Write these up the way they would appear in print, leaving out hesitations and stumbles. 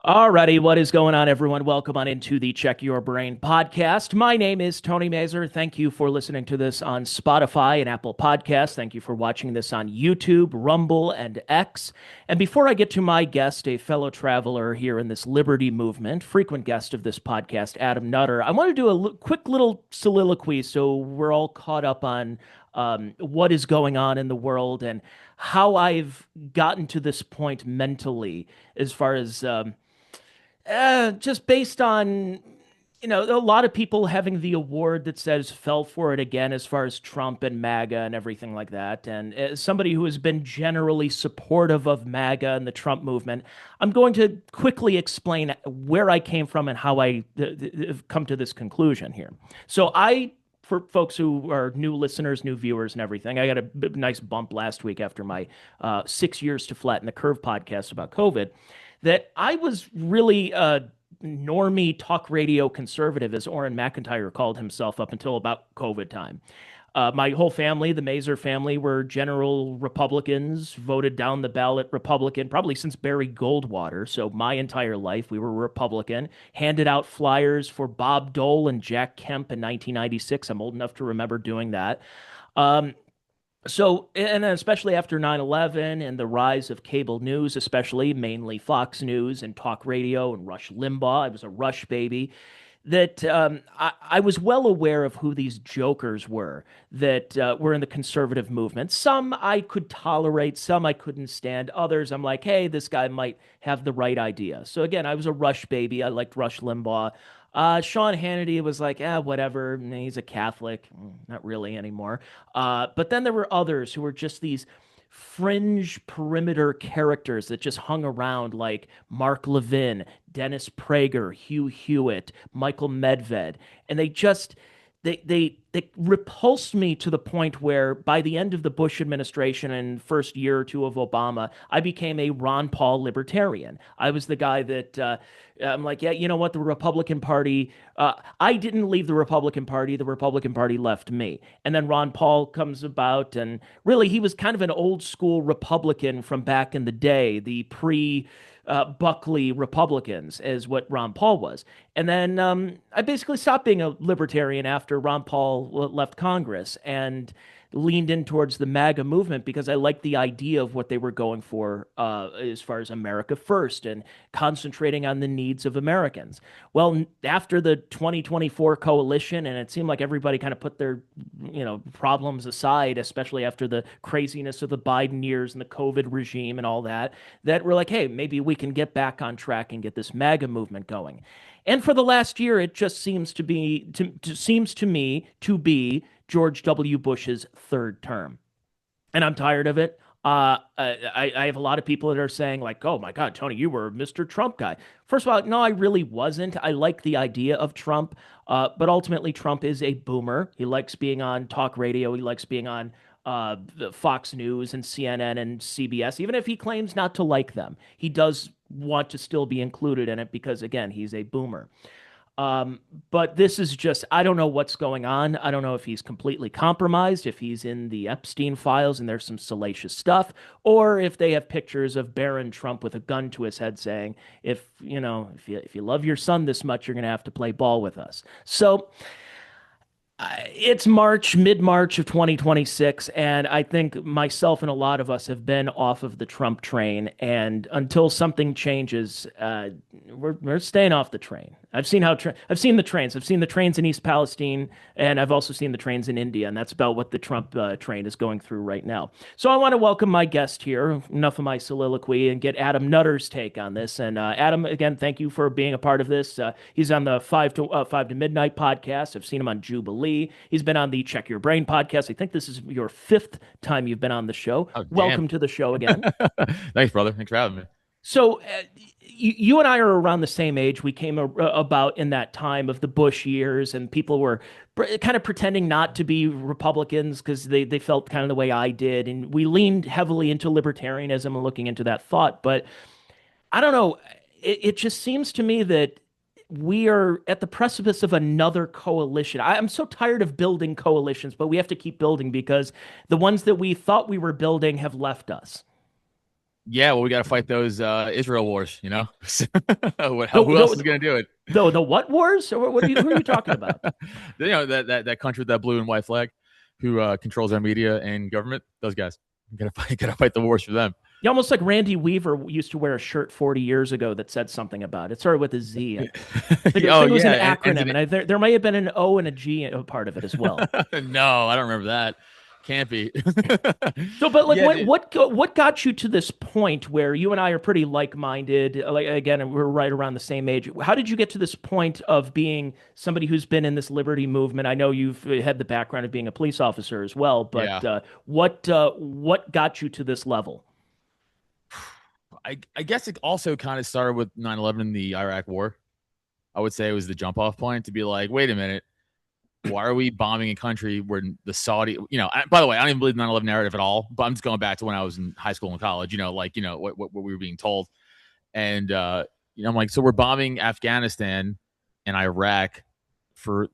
Alrighty, what is going on, everyone? Welcome on into the Check Your Brain podcast. My name is Tony Mazur. Thank you for listening to this on Spotify and Apple Podcasts. Thank you for watching this on YouTube, Rumble, and X. And before I get to my guest, a fellow traveler here in this liberty movement, frequent guest of this podcast, Adam Nutter, I want to do a quick little soliloquy so we're all caught up on what is going on in the world and how I've gotten to this point mentally as far as just based on, a lot of people having the award that says fell for it again as far as Trump and MAGA and everything like that. And as somebody who has been generally supportive of MAGA and the Trump movement, I'm going to quickly explain where I came from and how I have come to this conclusion here. For folks who are new listeners, new viewers, and everything, I got a nice bump last week after my 6 years to Flatten the Curve podcast about COVID that I was really a normie talk radio conservative, as Orrin McIntyre called himself up until about COVID time. My whole family, the Mazur family, were general Republicans, voted down the ballot Republican, probably since Barry Goldwater. So my entire life, we were Republican, handed out flyers for Bob Dole and Jack Kemp in 1996. I'm old enough to remember doing that. Um, and then especially after 9/11 and the rise of cable news, especially mainly Fox News and talk radio and Rush Limbaugh, I was a Rush baby. I was well aware of who these jokers were that were in the conservative movement. Some I could tolerate, some I couldn't stand. Others, I'm like, hey, this guy might have the right idea. So again, I was a Rush baby. I liked Rush Limbaugh. Sean Hannity was like, whatever. He's a Catholic. Not really anymore. But then there were others who were just these fringe perimeter characters that just hung around, like Mark Levin, Dennis Prager, Hugh Hewitt, Michael Medved. And they repulsed me to the point where by the end of the Bush administration and first year or two of Obama, I became a Ron Paul libertarian. I was the guy that I'm like, yeah, you know what? The Republican Party, I didn't leave the Republican Party. The Republican Party left me. And then Ron Paul comes about, and really, he was kind of an old school Republican from back in the day, the pre Buckley Republicans, is what Ron Paul was. And then I basically stopped being a libertarian after Ron Paul left Congress and leaned in towards the MAGA movement because I liked the idea of what they were going for as far as America first and concentrating on the needs of Americans. Well, after the 2024 coalition, and it seemed like everybody kind of put their, problems aside, especially after the craziness of the Biden years and the COVID regime and all that, that we're like, hey, maybe we can get back on track and get this MAGA movement going. And for the last year, it just seems to me to be George W. Bush's third term, and I'm tired of it. I have a lot of people that are saying like, "Oh my God, Tony, you were a Mr. Trump guy." First of all, no, I really wasn't. I like the idea of Trump, but ultimately, Trump is a boomer. He likes being on talk radio. He likes being on the Fox News and CNN and CBS, even if he claims not to like them. He does want to still be included in it because, again, he's a boomer. But this is just, I don't know what's going on. I don't know if he's completely compromised, if he's in the Epstein files and there's some salacious stuff, or if they have pictures of Barron Trump with a gun to his head saying, if you love your son this much, you're going to have to play ball with us. So it's mid-March of 2026, and I think myself and a lot of us have been off of the Trump train. And until something changes, we're staying off the train. I've seen the trains. I've seen the trains in East Palestine, and I've also seen the trains in India, and that's about what the Trump train is going through right now. So I want to welcome my guest here. Enough of my soliloquy, and get Adam Nutter's take on this. And Adam, again, thank you for being a part of this. He's on the Five to Midnight podcast. I've seen him on Jubilee. He's been on the Check Your Brain podcast. I think this is your fifth time you've been on the show. Oh, damn. Welcome to the show again. Thanks, brother. Thanks for having me. So, you and I are around the same age. We came about in that time of the Bush years, and people were kind of pretending not to be Republicans because they felt kind of the way I did. And we leaned heavily into libertarianism and looking into that thought. But I don't know. It just seems to me that we are at the precipice of another coalition. I'm so tired of building coalitions, but we have to keep building because the ones that we thought we were building have left us. Yeah, well, we got to fight those Israel wars, you know? Who else is The, going to do it? the what wars? Or what are who are you talking about? That country with that blue and white flag who controls our media and government, those guys. Gotta fight the wars for them. You almost like Randy Weaver used to wear a shirt 40 years ago that said something about it. It started with a Z. I think Oh it was an yeah, acronym, and there may have been an O and a G a part of it as well. no, I don't remember that. Can't be. So, but like, Yeah, dude. what got you to this point where you and I are pretty like-minded? Like, again, we're right around the same age. How did you get to this point of being somebody who's been in this liberty movement? I know you've had the background of being a police officer as well, Yeah. but what got you to this level? I guess it also kind of started with 9/11 and the Iraq War. I would say it was the jump off point to be like, wait a minute, why are we bombing a country where the Saudi, by the way, I don't even believe the 9/11 narrative at all, but I'm just going back to when I was in high school and college, what we were being told. And, I'm like, so we're bombing Afghanistan and Iraq for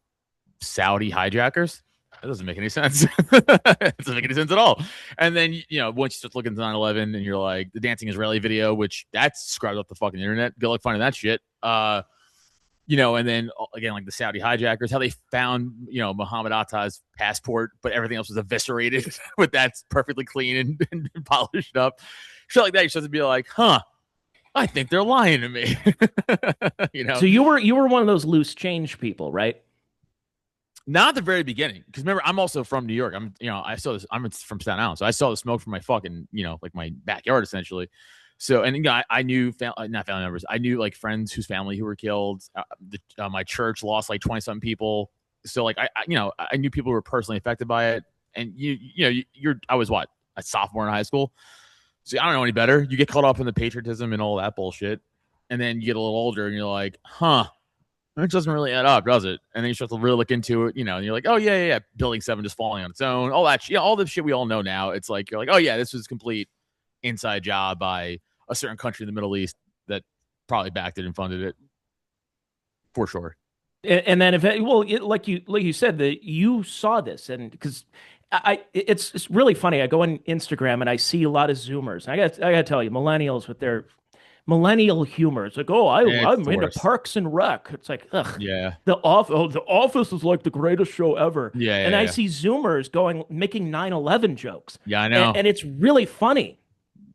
Saudi hijackers? That doesn't make any sense. It doesn't make any sense at all. And then, once you start looking at 9/11 and you're like, the dancing Israeli video, which that's scrubbed up the fucking internet. Good luck finding that shit. And then again, like the Saudi hijackers, how they found, Muhammad Atta's passport, but everything else was eviscerated, but that's perfectly clean and polished up. Shit like that. You're supposed to be like, huh, I think they're lying to me. So you were one of those loose change people, right? Not at the very beginning, because remember, I'm also from New York. I saw this. I'm from Staten Island, so I saw the smoke from my fucking, like my backyard essentially. So, and I knew not family members. I knew like friends whose family who were killed. My church lost like 20-something people. So, like I knew people who were personally affected by it. And I was what, a sophomore in high school. So I don't know any better. You get caught up in the patriotism and all that bullshit, and then you get a little older, and you're like, huh. It doesn't really add up, does it? And then you start to really look into it, and you're like, oh, yeah. Building 7 just falling on its own. All that shit, all the shit we all know now. It's like, you're like, oh, yeah, this was complete inside job by a certain country in the Middle East that probably backed it and funded it for sure. And then like you said, that you saw this, and because it's really funny. I go on Instagram and I see a lot of Zoomers. I got to tell you, millennials with their millennial humor. It's like, oh, I'm into Parks and Rec. It's like, ugh. Yeah. The Office is like the greatest show ever. Yeah. And I see Zoomers making 9/11 jokes. Yeah, I know. And it's really funny.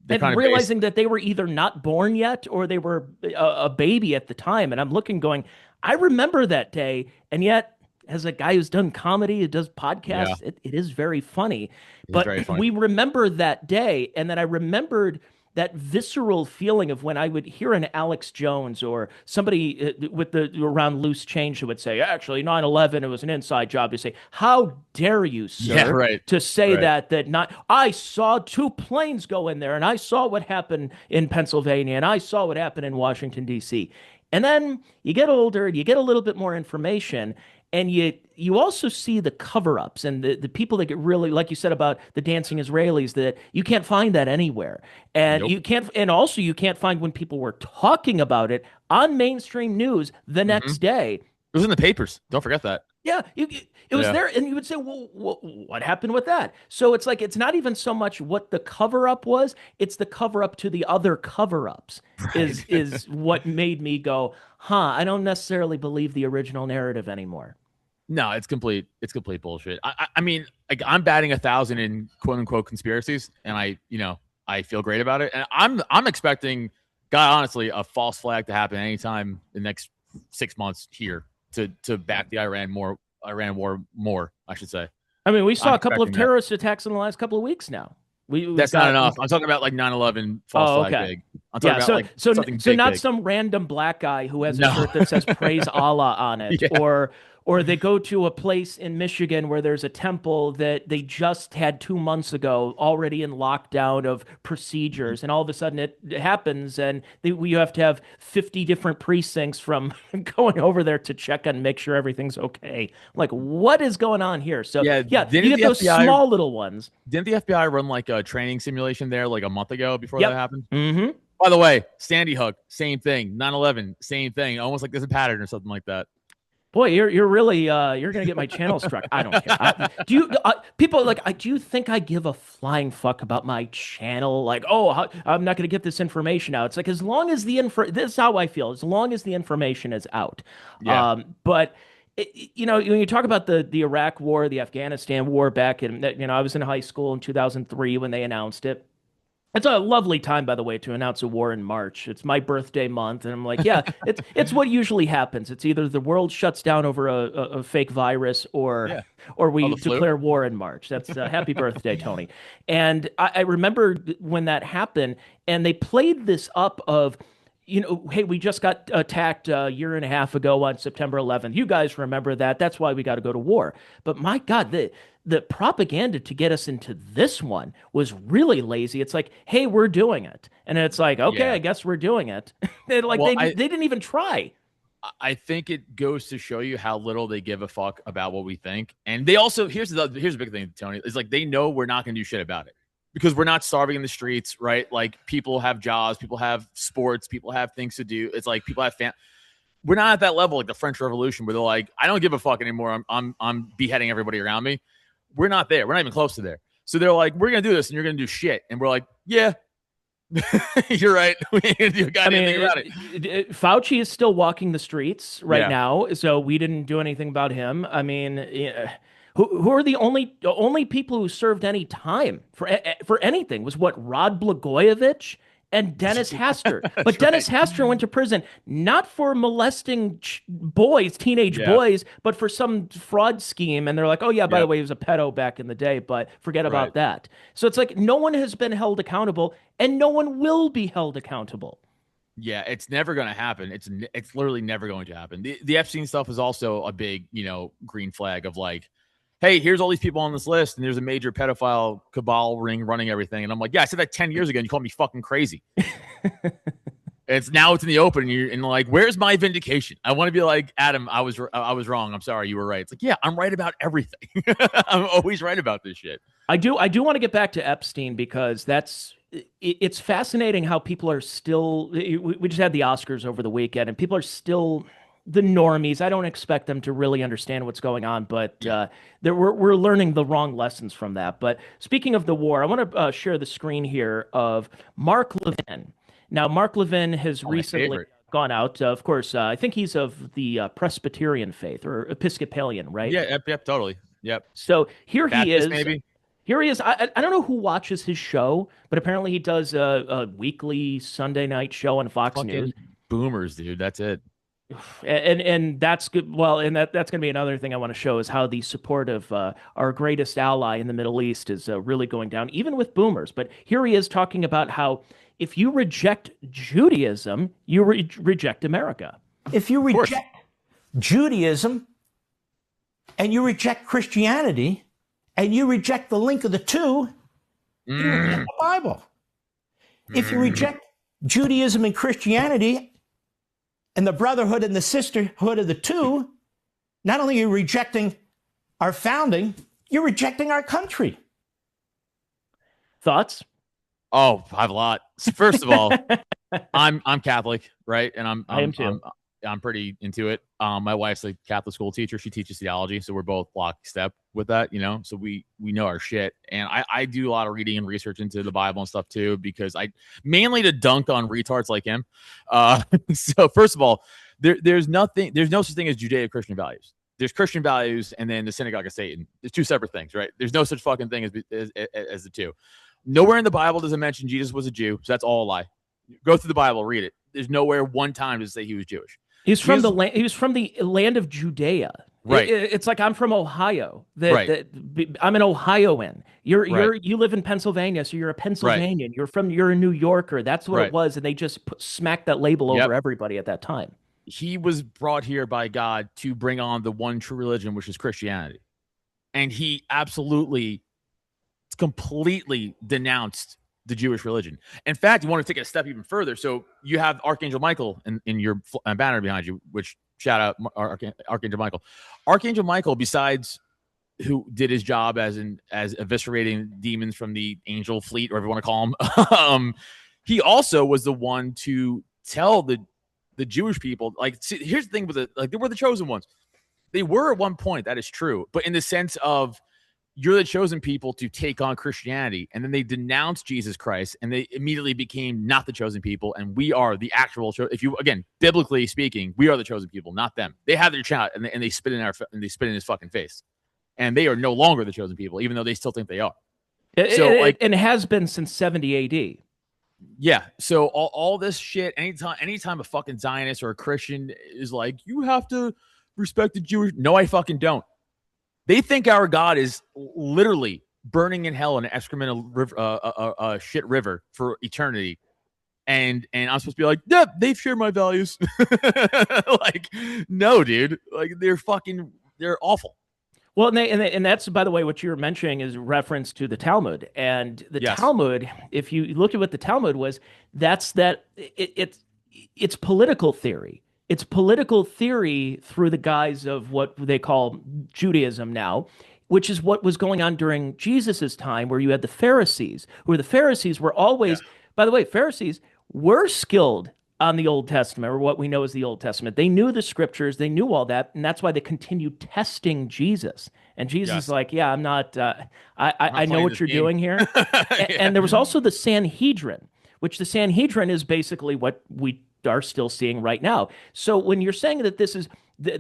And realizing that they were either not born yet or they were a baby at the time. And I'm looking, going, I remember that day. And yet, as a guy who's done comedy, who does podcasts, it is very funny. But we remember that day. And then I remembered that visceral feeling of when I would hear an Alex Jones or somebody with the around loose change who would say, actually, 9/11, it was an inside job. You say, how dare you, sir, to say that not, I saw 2 planes go in there and I saw what happened in Pennsylvania and I saw what happened in Washington, D.C. And then you get older, you get a little bit more information, and you also see the cover-ups and the people that get really, like you said about the dancing Israelis, that you can't find that anywhere. And you can't find when people were talking about it on mainstream news the next day. It was in the papers. Don't forget that. Yeah, it was there, and you would say, well, what happened with that? So it's like, it's not even so much what the cover-up was, it's the cover-up to the other cover-ups is what made me go, I don't necessarily believe the original narrative anymore. No, it's complete bullshit. I mean, like, I'm batting 1,000 in quote unquote conspiracies, and I feel great about it. And I'm expecting, God, honestly, a false flag to happen anytime in the next 6 months here to back the Iran war more, I should say. I mean, we saw a couple of terrorist attacks in the last couple of weeks now. That's not enough. I'm talking about like 9/11 false flag big. I'm talking about so not some random black guy who has a shirt that says "Praise Allah" on it, or they go to a place in Michigan where there's a temple that they just had 2 months ago already in lockdown of procedures, and all of a sudden it happens, and we have to have 50 different precincts from going over there to check and make sure everything's okay. Like, what is going on here? So you get those small little ones. Didn't the FBI run like a training simulation there like a month ago before that happened? Mm-hmm. By the way, Sandy Hook, same thing. 9/11, same thing. Almost like there's a pattern or something like that. Boy, you're really you're gonna get my channel struck. I don't care. Do you people like? Do you think I give a flying fuck about my channel? Like, oh, I'm not gonna get this information out. It's like as long as the info. This is how I feel. As long as the information is out. Yeah. But you know, when you talk about the Iraq War, the Afghanistan War back in, you know, I was in high school in 2003 when they announced it. It's a lovely time, by the way, to announce a war in March. It's my birthday month, and I'm like, yeah, it's what usually happens. It's either the world shuts down over a fake virus, Yeah. or Oh, we the flu. declare war in March. That's happy birthday, Tony. And I remember when that happened, and they played this up of, you know, hey, we just got attacked a year and a half ago on September 11th. You guys remember that? That's why we got to go to war. But my God, the propaganda to get us into this one was really lazy. It's like, hey, we're doing it, and it's like, okay, Yeah. I guess we're doing it. Like Well, they didn't even try. I think it goes to show you how little they give a fuck about what we think. And they also here's the big thing, Tony, is like they know we're not going to do shit about it because we're not starving in the streets, right? Like people have jobs, people have sports, people have things to do. It's like people have we're not at that level like the French Revolution where they're like, I don't give a fuck anymore. I'm beheading everybody around me. We're not there. We're not even close to there. So they're like, we're gonna do this and you're gonna do shit. And we're like, yeah, you're right. We ain't gonna do a goddamn thing about it. Fauci is still walking the streets right Yeah. now, so we didn't do anything about him. I mean, yeah, who are the only people who served any time for anything was what Rod Blagojevich and Dennis Hastert. But Dennis Hastert went to prison not for molesting boys, teenage boys, but for some fraud scheme. And they're like, oh yeah, by the way, he was a pedo back in the day, but forget about that. So it's like no one has been held accountable, and no one will be held accountable. Yeah, it's never going to happen. It's literally never going to happen. The Epstein stuff is also a big, green flag of like, hey, here's all these people on this list, and there's a major pedophile cabal ring running everything. And I'm like, yeah, I said that 10 years ago, and you called me fucking crazy. It's in the open, and you're like, where's my vindication? I want to be like, Adam, I was wrong. I'm sorry, you were right. It's like, yeah, I'm right about everything. I'm always right about this shit. I do want to get back to Epstein because it's fascinating how people are still. We just had the Oscars over the weekend, and people are still the normies. I don't expect them to really understand what's going on, but we're learning the wrong lessons from that. But speaking of the war, I want to share the screen here of Mark Levin. Now, Mark Levin has recently gone out. Of course, I think he's of the Presbyterian faith or Episcopalian, right? Yeah, yep, totally. Yep. So here Baptist, he is. Maybe. Here he is. I don't know who watches his show, but apparently he does a weekly Sunday night show on Fox Fucking News. Boomers, dude. That's it. And that's good. Well, and that's going to be another thing I want to show is how the support of our greatest ally in the Middle East is really going down, even with boomers. But here he is talking about how if you reject Judaism, you reject America. If you reject Judaism and you reject Christianity and you reject the link of the two, you reject the Bible. If you reject Judaism and Christianity and the brotherhood and the sisterhood of the two, not only are you rejecting our founding, you're rejecting our country. Thoughts? Oh, I have a lot. First of all, I'm Catholic, right? And I am too. I'm pretty into it. My wife's a Catholic school teacher. She teaches theology, so we're both lockstep with that, So we know our shit. And I do a lot of reading and research into the Bible and stuff too, because mainly to dunk on retards like him. So first of all, there's no such thing as Judeo-Christian values. There's Christian values, and then the synagogue of Satan. There's two separate things, right? There's no such fucking thing as the two. Nowhere in the Bible does it mention Jesus was a Jew, so that's all a lie. Go through the Bible, read it. There's nowhere one time does it say he was Jewish. He was from the land of Judea. Right. It's like I'm from Ohio. Right. I'm an Ohioan. You live in Pennsylvania, so you're a Pennsylvanian. Right. You're a New Yorker. That's what it was, and they just smacked that label over everybody at that time. He was brought here by God to bring on the one true religion, which is Christianity, and he absolutely, completely denounced the Jewish religion. In fact, you want to take it a step even further. So you have Archangel Michael in your banner behind you, which shout out Archangel Michael. Archangel Michael, besides who did his job as eviscerating demons from the angel fleet, or whatever you want to call him, he also was the one to tell the Jewish people, like, see, here's the thing with they were the chosen ones. They were at one point. That is true. But in the sense of you're the chosen people to take on Christianity, and then they denounced Jesus Christ, and they immediately became not the chosen people, and we are the actual. If you again, biblically speaking, we are the chosen people, not them. They have their chat, and they spit in his fucking face, and they are no longer the chosen people, even though they still think they are. And has been since 70 A.D. Yeah. So all this shit, anytime a fucking Zionist or a Christian is like, you have to respect the Jewish. No, I fucking don't. They think our God is literally burning in hell in an excremental river, shit river for eternity. And I'm supposed to be like, yeah, they share my values. Like, no, dude. Like, they're awful. Well, and that's, by the way, what you were mentioning is reference to the Talmud. And the Talmud, if you look at what the Talmud was, it's political theory. It's political theory through the guise of what they call Judaism now, which is what was going on during Jesus's time, where you had the Pharisees, where the Pharisees were always, by the way, Pharisees were skilled on the Old Testament, or what we know as the Old Testament. They knew the scriptures, they knew all that, and that's why they continued testing Jesus. And Jesus is like, yeah, I'm not, I know what you're doing here. And there was also the Sanhedrin, which the Sanhedrin is basically what we are still seeing right now. So when you're saying that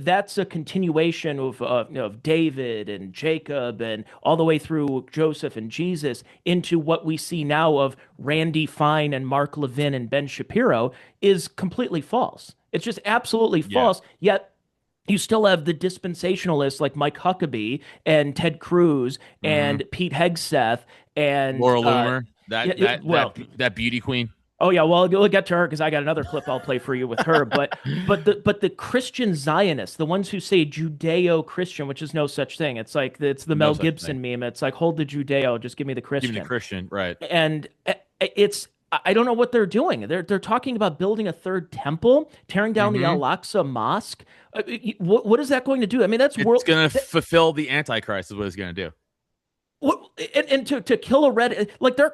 that's a continuation of David and Jacob and all the way through Joseph and Jesus into what we see now of Randy Fine and Mark Levin and Ben Shapiro is completely false. It's just absolutely false. Yet you still have the dispensationalists like Mike Huckabee and Ted Cruz and Pete Hegseth and Laura Loomer, that beauty queen. Oh yeah, well we'll get to her because I got another clip I'll play for you with her. But the Christian Zionists, the ones who say Judeo-Christian, which is no such thing. It's like it's the Mel Gibson meme. It's like, hold the Judeo, just give me the Christian. Give me the Christian, right? And I don't know what they're doing. They're talking about building a third temple, tearing down the Al-Aqsa Mosque. What is that going to do? I mean, it's going to fulfill the Antichrist is what it's going to do. And to kill a red, like they're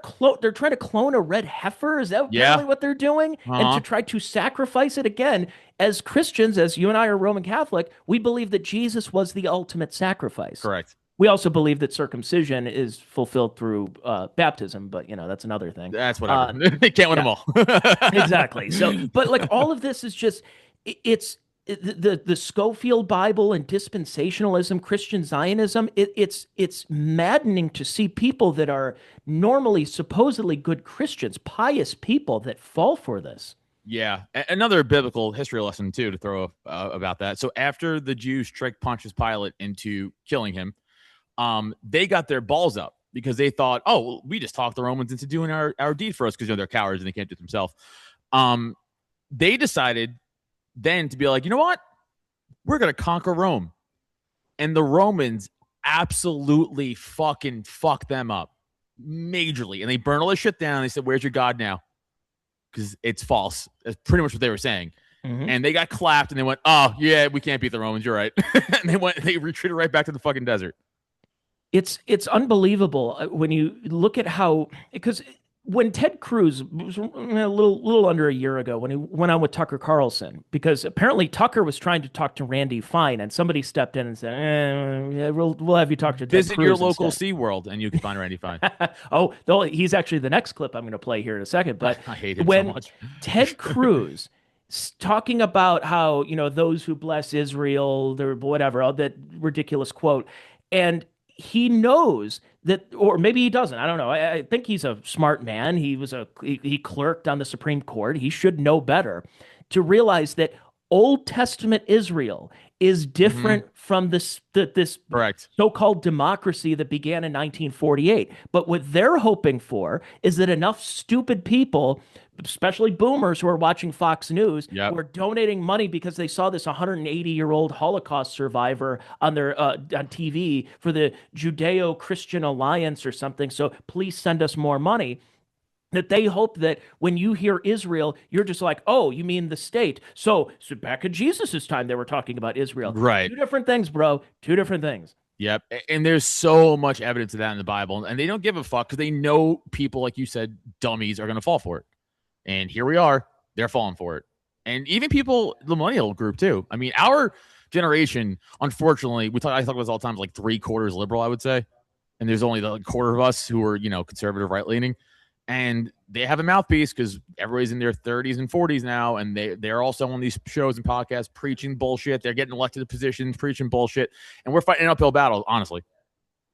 trying to clone a red heifer. Is that really what they're doing? And to try to sacrifice it again. As Christians, as you and I are Roman Catholic, we believe that Jesus was the ultimate sacrifice. Correct. We also believe that circumcision is fulfilled through baptism, but that's another thing. That's whatever. They can't win them all. Exactly. So, but like all of this is just it's. The Schofield Bible and dispensationalism, Christian Zionism, it's maddening to see people that are normally supposedly good Christians, pious people that fall for this. Yeah. Another biblical history lesson, too, to throw about that. So after the Jews tricked Pontius Pilate into killing him, they got their balls up because they thought, oh, well, we just talked the Romans into doing our deed for us because they're cowards and they can't do it themselves. They decided then to be like, you know what? We're going to conquer Rome. And the Romans absolutely fucking fucked them up majorly. And they burned all this shit down. They said, where's your God now? Because it's false. That's pretty much what they were saying. And they got clapped and they went, oh, yeah, we can't beat the Romans. You're right. And they retreated right back to the fucking desert. It's unbelievable when you look at how, because when Ted Cruz was a little under a year ago, when he went on with Tucker Carlson, because apparently Tucker was trying to talk to Randy Fine, and somebody stepped in and said, we'll have you talk to Ted Cruz Visit your local SeaWorld, and you can find Randy Fine. Oh, he's actually the next clip I'm going to play here in a second. But I hate him when so much. Ted Cruz talking about how, those who bless Israel, whatever, all that ridiculous quote, and he knows that, or maybe he doesn't. I don't know. I think he's a smart man. He clerked on the Supreme Court. He should know better to realize that Old Testament Israel is different from this Correct. so-called democracy that began in 1948. But what they're hoping for is that enough stupid people, especially boomers who are watching Fox News, who are donating money because they saw this 180-year-old Holocaust survivor on their on TV for the Judeo-Christian Alliance or something. So please send us more money. That they hope that when you hear Israel, you're just like, oh, you mean the state. So back in Jesus's time, they were talking about Israel. Right. Two different things, bro. Two different things. Yep. And there's so much evidence of that in the Bible. And they don't give a fuck because they know people, like you said, dummies, are going to fall for it. And here we are. They're falling for it. And even people, the millennial group, too. I mean, our generation, unfortunately, I talk about this all the time, like 3/4 liberal, I would say. And there's only the quarter of us who are, conservative, right leaning. And they have a mouthpiece because everybody's in their 30s and 40s now. And they're also on these shows and podcasts preaching bullshit. They're getting elected to positions, preaching bullshit. And we're fighting an uphill battle, honestly.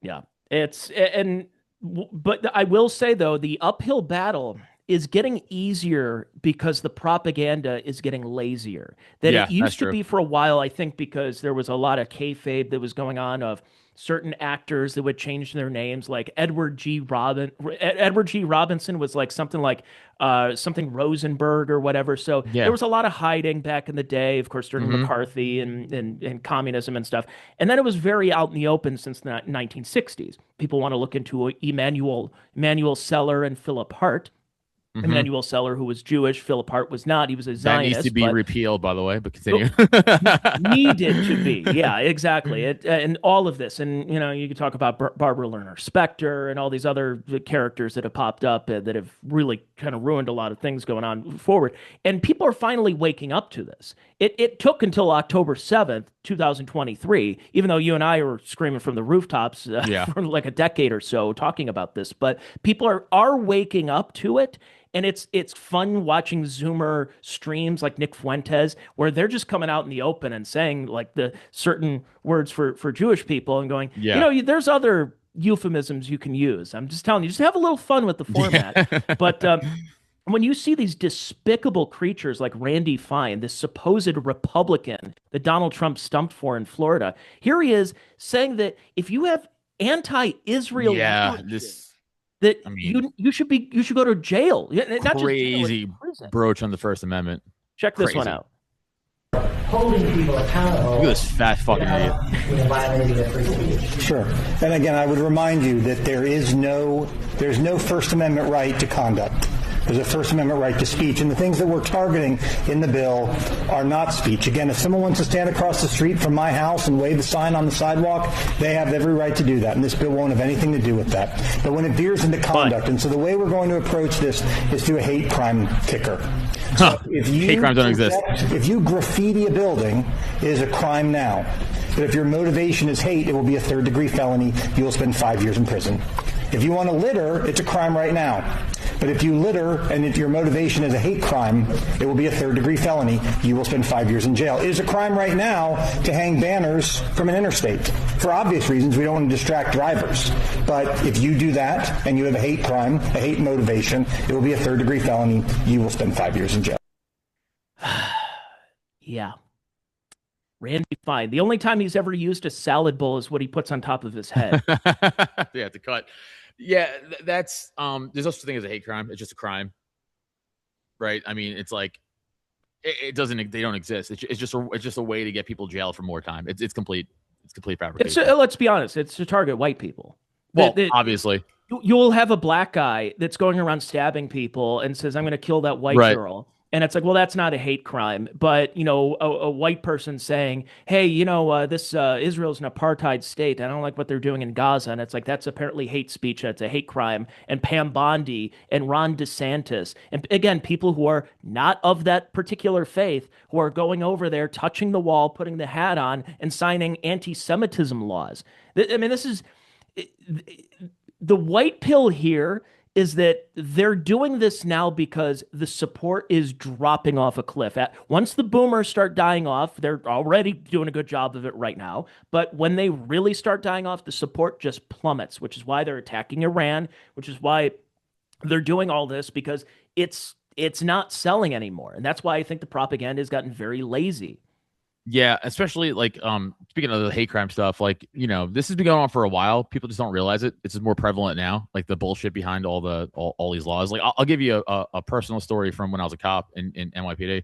Yeah. But I will say, though, the uphill battle is getting easier because the propaganda is getting lazier than it used to be for a while, I think, because there was a lot of kayfabe that was going on of certain actors that would change their names, like Edward G. Robinson was like something Rosenberg or whatever. So there was a lot of hiding back in the day, of course, during McCarthy and communism and stuff. And then it was very out in the open since the 1960s. People want to look into Emanuel Seller and Philip Hart. Emanuel Seller, who was Jewish, Philip Hart was not. He was a Zionist. That needs to be repealed, by the way, but continue. Needed to be. Yeah, exactly. And all of this. And, you can talk about Barbara Lerner Specter and all these other characters that have popped up that have really kind of ruined a lot of things going on forward. And people are finally waking up to this. It took until October 7th, 2023, even though you and I were screaming from the rooftops for like a decade or so talking about this. But people are waking up to it. And it's fun watching Zoomer streams like Nick Fuentes, where they're just coming out in the open and saying like the certain words for Jewish people and going, there's other euphemisms you can use. I'm just telling you, just have a little fun with the format. Yeah. But when you see these despicable creatures like Randy Fine, this supposed Republican that Donald Trump stumped for in Florida, here he is saying that if you have anti-Israel you should go to jail. Not crazy just jail, broach on the First Amendment. Check this one out. Holding people accountable. Look at this fat fucking idiot. Violating their free speech. Sure. And again, I would remind you that there's no First Amendment right to conduct. There's a First Amendment right to speech, and the things that we're targeting in the bill are not speech. Again, if someone wants to stand across the street from my house and wave a sign on the sidewalk, they have every right to do that, and this bill won't have anything to do with that. But when it veers into conduct, and so the way we're going to approach this is through a hate crime kicker. So hate crimes don't exist. If you graffiti a building, it is a crime now. But if your motivation is hate, it will be a third-degree felony. You will spend 5 years in prison. If you want to litter, it's a crime right now. But if you litter and if your motivation is a hate crime, it will be a third-degree felony. You will spend 5 years in jail. It is a crime right now to hang banners from an interstate. For obvious reasons, we don't want to distract drivers. But if you do that and you have a hate crime, a hate motivation, it will be a third-degree felony. You will spend 5 years in jail. Yeah. Randy Fine. The only time he's ever used a salad bowl is what he puts on top of his head. Yeah, to cut. Yeah, that's there's no such thing as a hate crime. It's just a crime, right? I mean, it's like it doesn't. They don't exist. It's just a way to get people jailed for more time. It's complete fabrication. Let's be honest. It's to target white people. Well, obviously, you'll have a black guy that's going around stabbing people and says, "I'm going to kill that white girl." And it's like, well, that's not a hate crime. But, a white person saying, hey, this Israel's an apartheid state. I don't like what they're doing in Gaza. And it's like, that's apparently hate speech. That's a hate crime. And Pam Bondi and Ron DeSantis. And again, people who are not of that particular faith, who are going over there, touching the wall, putting the hat on, and signing anti-Semitism laws. I mean, this is the white pill here is that they're doing this now because the support is dropping off a cliff. Once the boomers start dying off, they're already doing a good job of it right now. But when they really start dying off, the support just plummets, which is why they're attacking Iran, which is why they're doing all this, because it's not selling anymore. And that's why I think the propaganda has gotten very lazy. Yeah, especially like speaking of the hate crime stuff, like, this has been going on for a while. People just don't realize it. It's more prevalent now, like the bullshit behind all these laws. Like I'll give you a personal story from when I was a cop in NYPD.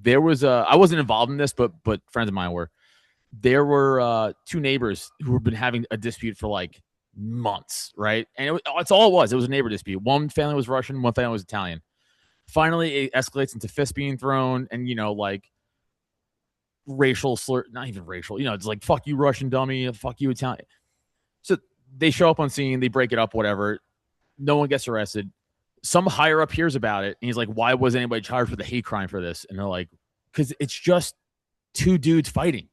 There was I wasn't involved in this, but friends of mine were. There were two neighbors who had been having a dispute for like months, right? And it's all it was. It was a neighbor dispute. One family was Russian, one family was Italian. Finally, it escalates into fists being thrown, and like racial slur, not even racial, it's like, fuck you Russian dummy, fuck you Italian. So they show up on scene, they break it up, whatever. No one gets arrested. Some higher up hears about it, and he's like, why was anybody charged with a hate crime for this? And they're like, because it's just two dudes fighting.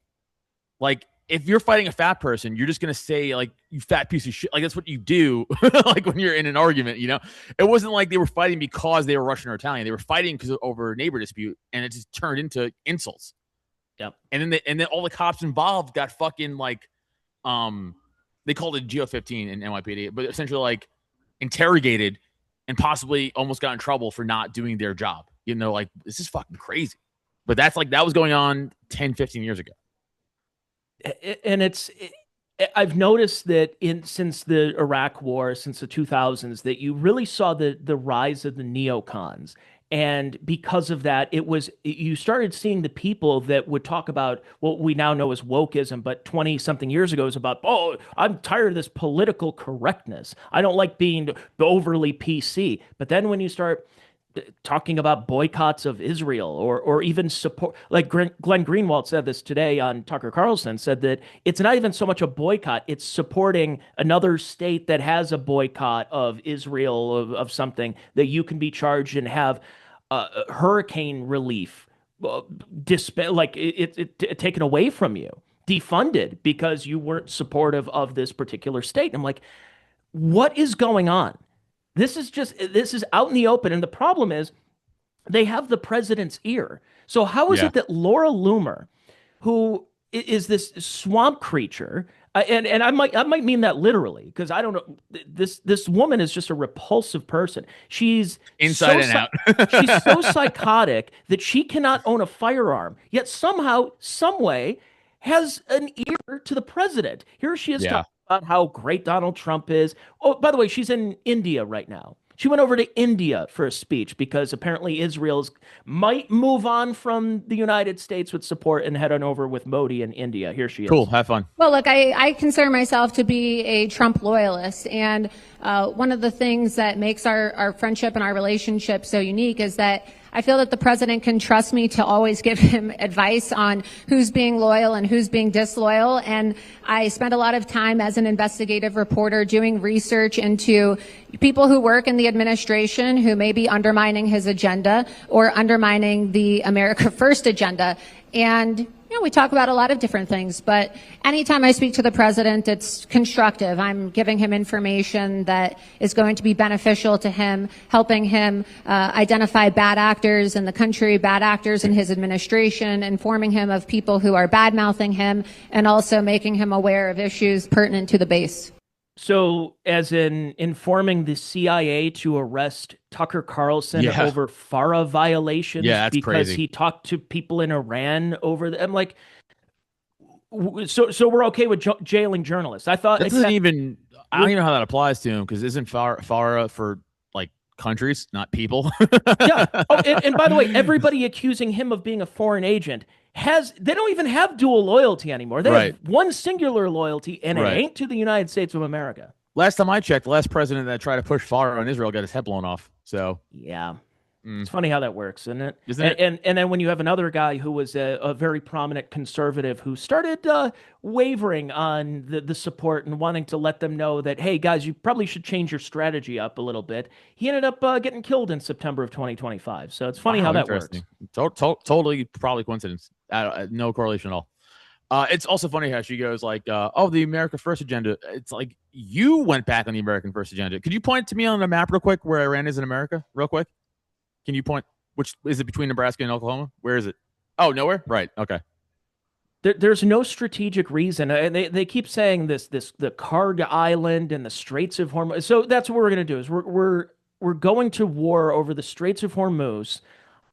Like, if you're fighting a fat person, you're just gonna say like, "You fat piece of shit." Like, that's what you do. Like when you're in an argument, it wasn't like they were fighting because they were Russian or Italian. They were fighting because over a neighbor dispute, and it just turned into insults. Yep. And then all the cops involved got fucking like, they called it GO15 in NYPD, but essentially like interrogated and possibly almost got in trouble for not doing their job. Like, this is fucking crazy. But that was going on 10, 15 years ago. And I've noticed that since the Iraq War, since the 2000s, that you really saw the rise of the neocons. And because of that, you started seeing the people that would talk about what we now know as wokeism, but 20 something years ago was about, oh, I'm tired of this political correctness. I don't like being overly PC. But then when you start talking about boycotts of Israel or even support, like Glenn Greenwald said this today on Tucker Carlson, said that it's not even so much a boycott, it's supporting another state that has a boycott of Israel of something, that you can be charged and have hurricane relief taken away from you, defunded because you weren't supportive of this particular state. And I'm like, what is going on? This is out in the open. And the problem is they have the president's ear. So how is it that Laura Loomer, who is this swamp creature, and I might mean that literally, because I don't know, this woman is just a repulsive person. She's inside and out. She's so psychotic that she cannot own a firearm, yet somehow, some way, has an ear to the president. Here she is talking about how great Donald Trump is. Oh, by the way, she's in India right now. She went over to India for a speech because apparently Israel's might move on from the United States with support and head on over with Modi in India. Here she is. Cool. Have fun. Well, look, I consider myself to be a Trump loyalist. And one of the things that makes our friendship and our relationship so unique is that I feel that the president can trust me to always give him advice on who's being loyal and who's being disloyal. And I spent a lot of time as an investigative reporter doing research into people who work in the administration who may be undermining his agenda or undermining the America First agenda. And we talk about a lot of different things, but anytime I speak to the president, it's constructive. I'm giving him information that is going to be beneficial to him, helping him identify bad actors in the country, bad actors in his administration, informing him of people who are bad-mouthing him, and also making him aware of issues pertinent to the base. So, as in informing the CIA to arrest Tucker Carlson over FARA violations because crazy. He talked to people in Iran over I'm like, so we're okay with jailing journalists. I thought I don't even know how that applies to him, because isn't FARA for like countries, not people? Yeah. Oh, and by the way, everybody accusing him of being a foreign agent they don't even have dual loyalty anymore. They have one singular loyalty, and it ain't to the United States of America. Last time I checked, the last president that tried to push FARA on Israel got his head blown off. So yeah. It's funny how that works, isn't it? Isn't it? And then when you have another guy who was a very prominent conservative who started wavering on the support and wanting to let them know that, hey, guys, you probably should change your strategy up a little bit. He ended up getting killed in September of 2025. So it's funny how that works. Totally, probably coincidence. No correlation at all. It's also funny how she goes like, the America First agenda. It's like, you went back on the American First agenda. Could you point to me on the map real quick where Iran is in America real quick? Can you point? Which is it, between Nebraska and Oklahoma? Where is it? Oh, nowhere? Right. Okay. There's no strategic reason. They keep saying the Karg Island and the Straits of Hormuz. So that's what we're going to do is we're going to war over the Straits of Hormuz,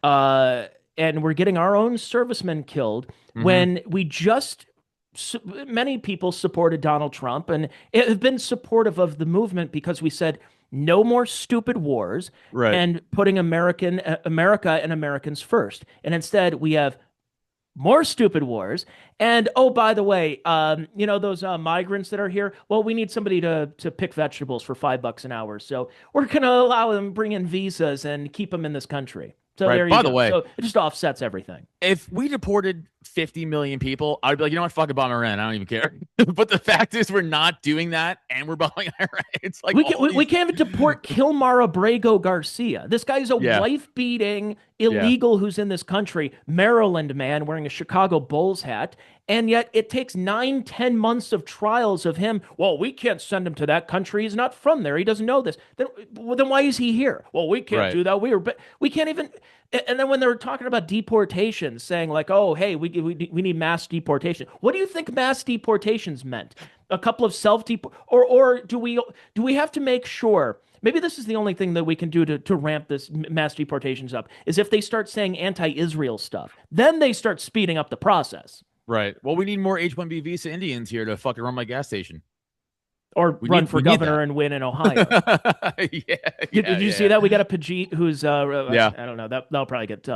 and we're getting our own servicemen killed when we many people supported Donald Trump and have been supportive of the movement because we said, no more stupid wars and putting America and Americans first. And instead, we have more stupid wars. And, oh, by the way, those migrants that are here, well, we need somebody to pick vegetables for $5 an hour. So we're going to allow them to bring in visas and keep them in this country. So there you go. By the way, so it just offsets everything. If we deported 50 million people, I'd be like, you know what, fuck bomb Iran. I don't even care. But the fact is, we're not doing that, and we're bombing Iran. It's like we can't even deport Kilmar Abrego Garcia. This guy's a wife-beating illegal who's in this country, Maryland man wearing a Chicago Bulls hat, and yet it takes 9-10 months of trials of him. Well, we can't send him to that country. He's not from there. He doesn't know this. Then why is he here? Well, we can't do that. But we can't even. And then when they were talking about deportations, saying like, oh, hey, we need mass deportation. What do you think mass deportations meant? A couple of or do we have to make sure? Maybe this is the only thing that we can do to ramp this mass deportations up, is if they start saying anti-Israel stuff, then they start speeding up the process. Right. Well, we need more H-1B visa Indians here to fucking run my gas station. Or run for governor and win in Ohio. Did you see that? We got a Pajit who's, I don't know, that'll probably get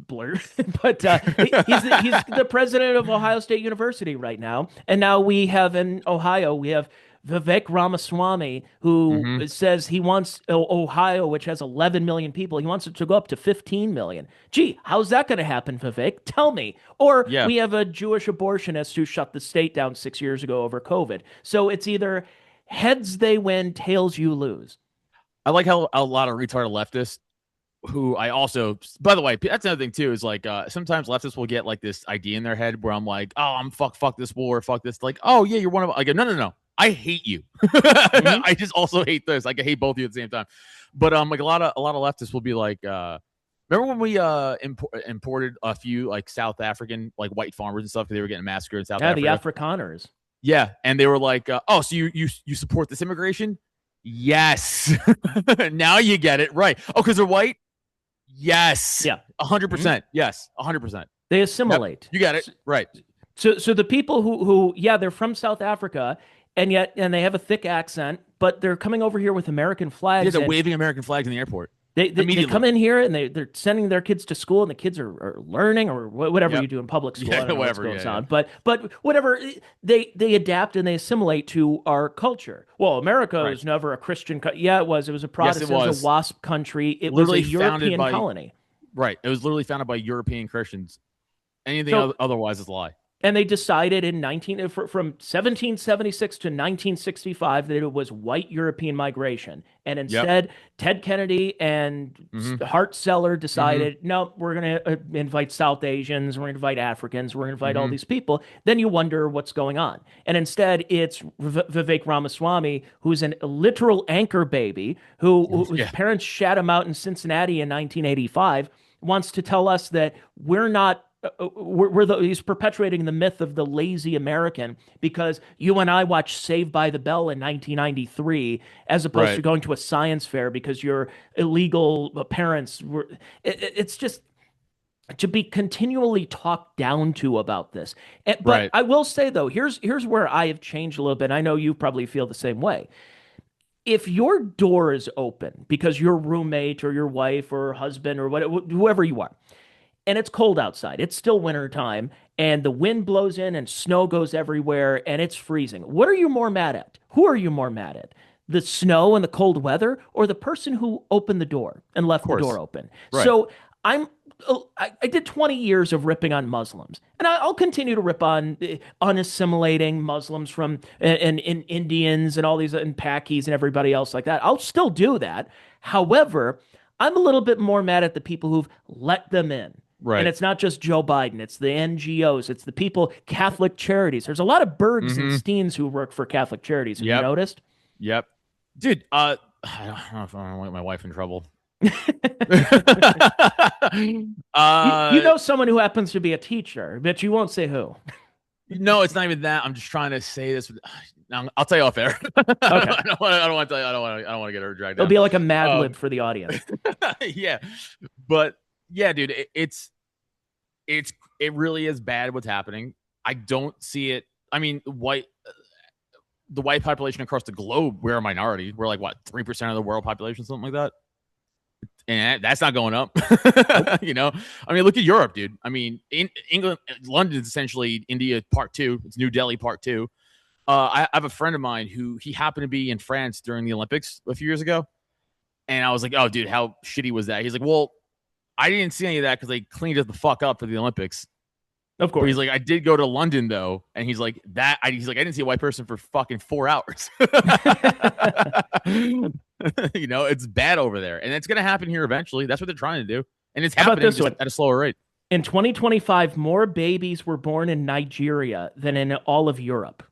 blurred. But he's the president of Ohio State University right now. And now we have in Ohio, we have Vivek Ramaswamy, who says he wants Ohio, which has 11 million people, he wants it to go up to 15 million. Gee, how's that going to happen, Vivek? Tell me. Or we have a Jewish abortionist who shut the state down 6 years ago over COVID. So it's either heads they win, tails you lose. I like how a lot of retarded leftists who I also, by the way, that's another thing too, is like sometimes leftists will get like this idea in their head where I'm like, oh, I'm fuck this war, fuck this. Like, oh yeah, you're one of, I go, no. I hate you. I just also hate this. Like I hate both of you at the same time. But like a lot of leftists will be like, remember when we imported a few like South African like white farmers and stuff because they were getting massacred in South Africa? Yeah, the Afrikaners. Yeah, and they were like, oh, so you support this immigration? Yes. Now you get it right. Oh, because they're white? Yes. Yeah. 100%. Yes. 100%. They assimilate. Yep. You got it. Right. So the people who they're from South Africa and they have a thick accent, but they're coming over here with American flags. Yeah, they're waving American flags in the airport. They come in here and they're sending their kids to school, and the kids are learning or whatever you do in public school. I don't know what goes on. But whatever, they adapt and they assimilate to our culture. Well, America was never a Christian it was a Protestant, it was a WASP country. It literally was a European colony. Right. It was literally founded by European Christians. Anything otherwise is a lie. And they decided from 1776 to 1965 that it was white European migration. And instead, Ted Kennedy and Hart Celler decided, no, we're going to invite South Asians, we're going to invite Africans, we're going to invite all these people. Then you wonder what's going on. And instead, it's Vivek Ramaswamy, who's a literal anchor baby, whose parents shat him out in Cincinnati in 1985, wants to tell us that he's perpetuating the myth of the lazy American because you and I watched Saved by the Bell in 1993 as opposed to going to a science fair because your illegal parents were. It's just to be continually talked down to about this. But I will say though, here's where I have changed a little bit. I know you probably feel the same way. If your door is open because your roommate or your wife or husband or whoever you are, and it's cold outside, it's still winter time, and the wind blows in and snow goes everywhere and it's freezing. What are you more mad at? Who are you more mad at? The snow and the cold weather, or the person who opened the door and left the door open? Right. So I did 20 years of ripping on Muslims, and I'll continue to rip on unassimilating Muslims from and Indians and all these and Pakis and everybody else like that. I'll still do that. However, I'm a little bit more mad at the people who've let them in. Right. And it's not just Joe Biden. It's the NGOs. It's the people, Catholic charities. There's a lot of Bergs and Steens who work for Catholic charities. Have you noticed? Yep. Dude, I don't know if I want to get my wife in trouble. You know someone who happens to be a teacher, but you won't say who. No, it's not even that. I'm just trying to say this. I'll tell you off air. Okay. I don't want to tell you. I don't want to get her dragged down. It'll be like a Mad Lib for the audience. Yeah. But yeah, dude, it really is bad what's happening. I don't see it. I mean, the white population across the globe, we're a minority. We're like, what, 3% of the world population, something like that? And that's not going up. You know, I mean, look at Europe, dude. I mean, in England, London is essentially India part 2. It's New Delhi part 2. I have a friend of mine who he happened to be in France during the Olympics a few years ago. And I was like, oh, dude, how shitty was that? He's like, well, I didn't see any of that because they cleaned it the fuck up for the Olympics. Of course. But he's like, I did go to London though, and he's like, I didn't see a white person for fucking 4 hours. You know, it's bad over there, and it's gonna happen here eventually. That's what they're trying to do. and it's How about happening this one? at a slower rate. In 2025, more babies were born in Nigeria than in all of Europe.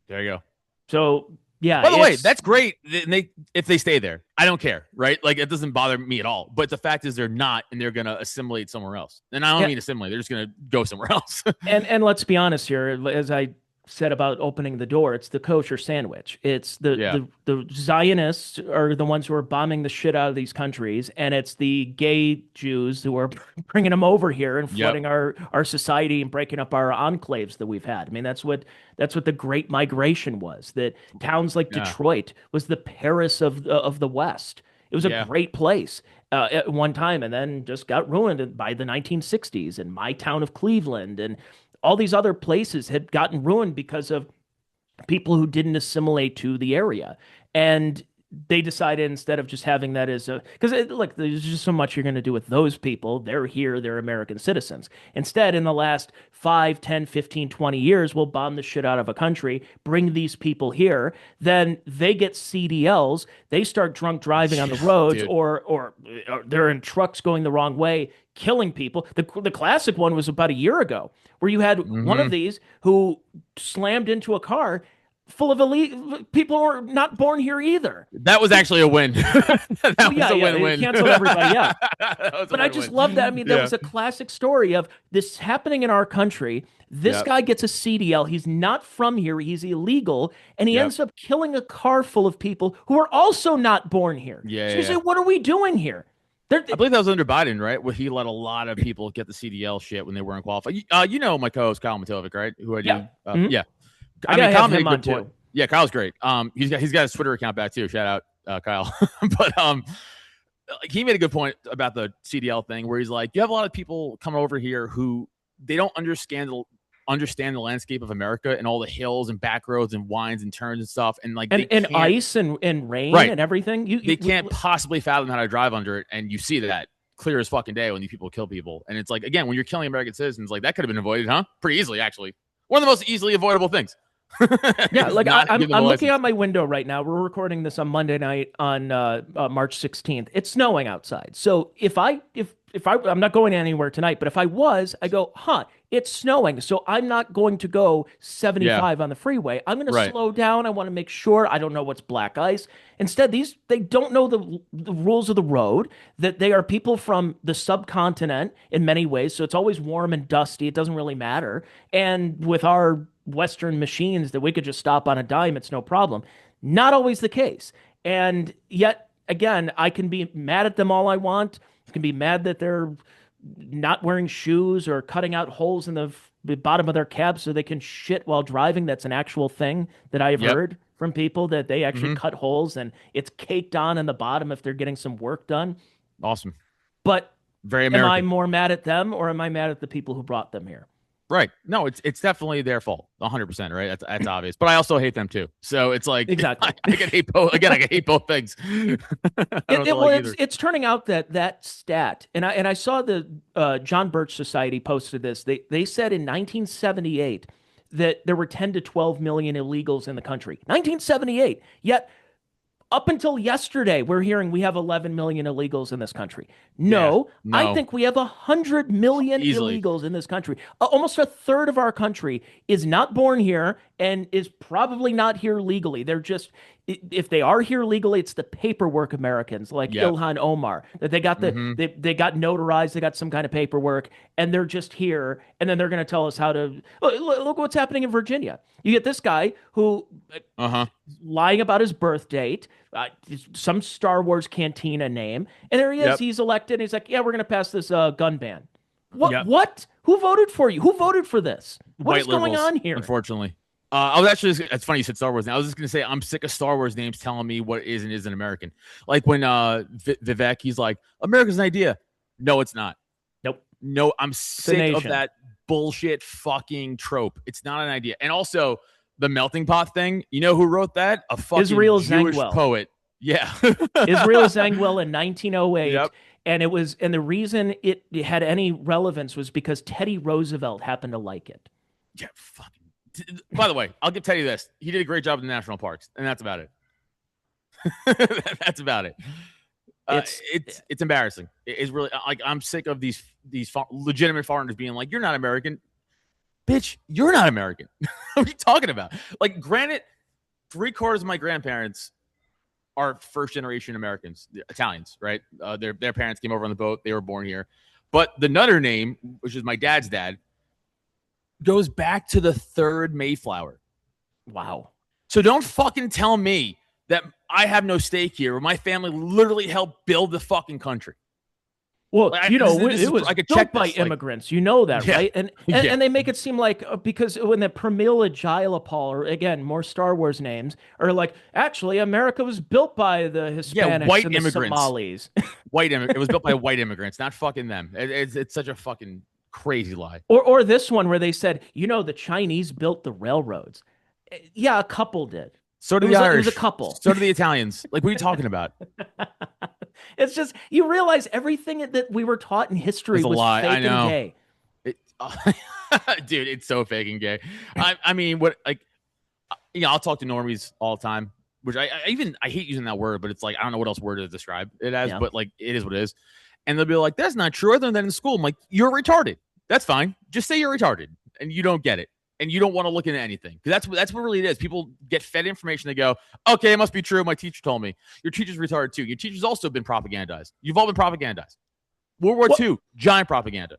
There you go. So, yeah. By the way, that's great. If they stay there, I don't care, right? Like, it doesn't bother me at all. But the fact is they're not, and they're going to assimilate somewhere else. And I don't mean assimilate. They're just going to go somewhere else. and let's be honest here, as I said about opening the door, it's the kosher sandwich. It's the Zionists are the ones who are bombing the shit out of these countries, and it's the gay Jews who are bringing them over here and flooding our society and breaking up our enclaves that we've had. I mean, that's what the Great Migration was. That towns like Detroit was the Paris of the West. It was a great place at one time, and then just got ruined by the 1960s. And my town of Cleveland and all these other places had gotten ruined because of people who didn't assimilate to the area. And they decided, instead of just having that as because look, there's just so much you're going to do with those people. They're here, they're American citizens. Instead, in the last 5, 10, 15, 20 years, we'll bomb the shit out of a country, bring these people here, then they get CDLs, they start drunk driving on the roads, or they're in trucks going the wrong way, killing people. The classic one was about a year ago, where you had one of these who slammed into a car full of illegal people who are not born here either. That was actually a win. That was a win-win. Canceled everybody out. But I just love that. I mean, that was a classic story of this happening in our country. This guy gets a CDL. He's not from here. He's illegal. And he ends up killing a car full of people who are also not born here. So you say, what are we doing here? I believe that was under Biden, right? Where he let a lot of people get the CDL shit when they weren't qualified. You know my co-host Kyle Matovic, right? Who I do. I mean, Kyle made a good point. Yeah, Kyle's great. He's got his Twitter account back too. Shout out Kyle. But he made a good point about the CDL thing, where he's like, you have a lot of people coming over here who they don't understand the landscape of America and all the hills and back roads and winds and turns and stuff, and like and ice and rain and everything. They can't possibly fathom how to drive under it, and you see that clear as fucking day when these people kill people. And it's like, again, when you're killing American citizens, like that could have been avoided, huh? Pretty easily, actually. One of the most easily avoidable things. Yeah, like I'm looking out my window right now. We're recording this on Monday night on March 16th. It's snowing outside. So if I'm not going anywhere tonight, but if I was, I go, it's snowing. So I'm not going to go 75 on the freeway. I'm going to slow down. I want to make sure. I don't know what's black ice. Instead, they don't know the rules of the road, that they are people from the subcontinent in many ways. So it's always warm and dusty. It doesn't really matter. And with our Western machines that we could just stop on a dime, it's no problem. Not always the case. And yet, again, I can be mad at them all I want. I can be mad that they're not wearing shoes or cutting out holes in the bottom of their cab so they can shit while driving. That's an actual thing that I have heard from people, that they actually cut holes and it's caked on in the bottom if they're getting some work done. Awesome. But very American. Am I more mad at them, or am I mad at the people who brought them here? Right. No, it's definitely their fault. 100%. Right. That's obvious. But I also hate them too. So it's like, exactly. I can hate both. Again, I can hate both things. It's turning out that stat, and I saw the John Birch Society posted this. They said in 1978 that there were 10 to 12 million illegals in the country. 1978. Yet up until yesterday, we're hearing we have 11 million illegals in this country. No, I think we have 100 million illegals in this country. Almost a third of our country is not born here and is probably not here legally. They're just, if they are here legally, it's the paperwork Americans like Ilhan Omar, that they got they got notarized, they got some kind of paperwork, and they're just here, and then they're going to tell us how to look what's happening in Virginia. You get this guy who lying about his birth date, some Star Wars cantina name, and there he is. He's elected. And he's like, we're going to pass this gun ban. What? Who voted for you? Who voted for this? What is going on here? Unfortunately. I was actually, it's funny you said Star Wars. I was just going to say, I'm sick of Star Wars names telling me what is and isn't American. Like when Vivek, he's like, America's an idea. No, it's not. Nope. No, I'm sick of that bullshit fucking trope. It's not an idea. And also the melting pot thing. You know who wrote that? A fucking Israel Jewish Zangwill. Poet. Yeah. Israel Zangwill in 1908. Yep. And the reason it had any relevance was because Teddy Roosevelt happened to like it. Yeah, fucking. By the way, I'll give Teddy this. He did a great job in the national parks, and that's about it. That's about it. It's embarrassing. It's really like I'm sick of these legitimate foreigners being like, "You're not American, bitch. You're not American." What are you talking about? Like, granted, 3/4 of my grandparents are first generation Americans, Italians, right? Their parents came over on the boat. They were born here, but the Nutter name, which is my dad's dad, goes back to the 3rd Mayflower. Wow. So don't fucking tell me that I have no stake here, or my family literally helped build the fucking country. Well, like, you know, this it was like a built by checklist, immigrants. You know that, Yeah. right? And they make it seem like because when the Pramila Jayapal, or again, more Star Wars names, are like, actually, America was built by the Hispanics white and the immigrants. Somalis. It was built by white immigrants, not fucking them. It's such a fucking crazy lie. Or this one where they said, you know, the Chinese built the railroads. Yeah, a couple did. So did It the was Irish. a couple. So did the Italians. Like, what are you talking about? It's just, you realize everything that we were taught in history It's a was lie. fake I know. and gay. Dude, it's so fake and gay. I mean, what, like, you know, I'll talk to normies all the time, which I hate using that word, but it's like, I don't know what else word to describe it as, but like, it is what it is. And they'll be like, that's not true. Other than in school, I'm like, you're retarded. That's fine. Just say you're retarded and you don't get it. And you don't want to look into anything. Because that's what really it is. People get fed information. They go, okay, it must be true. My teacher told me. Your teacher's retarded too. Your teacher's also been propagandized. You've all been propagandized. World War II, giant propaganda.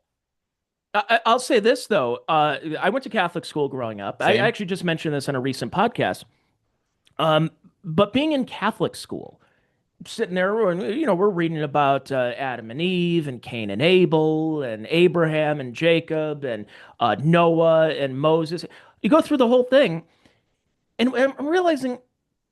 I'll say this, though. I went to Catholic school growing up. I actually just mentioned this on a recent podcast. But being in Catholic school, sitting there, and you know, we're reading about Adam and Eve and Cain and Abel and Abraham and Jacob and Noah and Moses. You go through the whole thing, and I'm realizing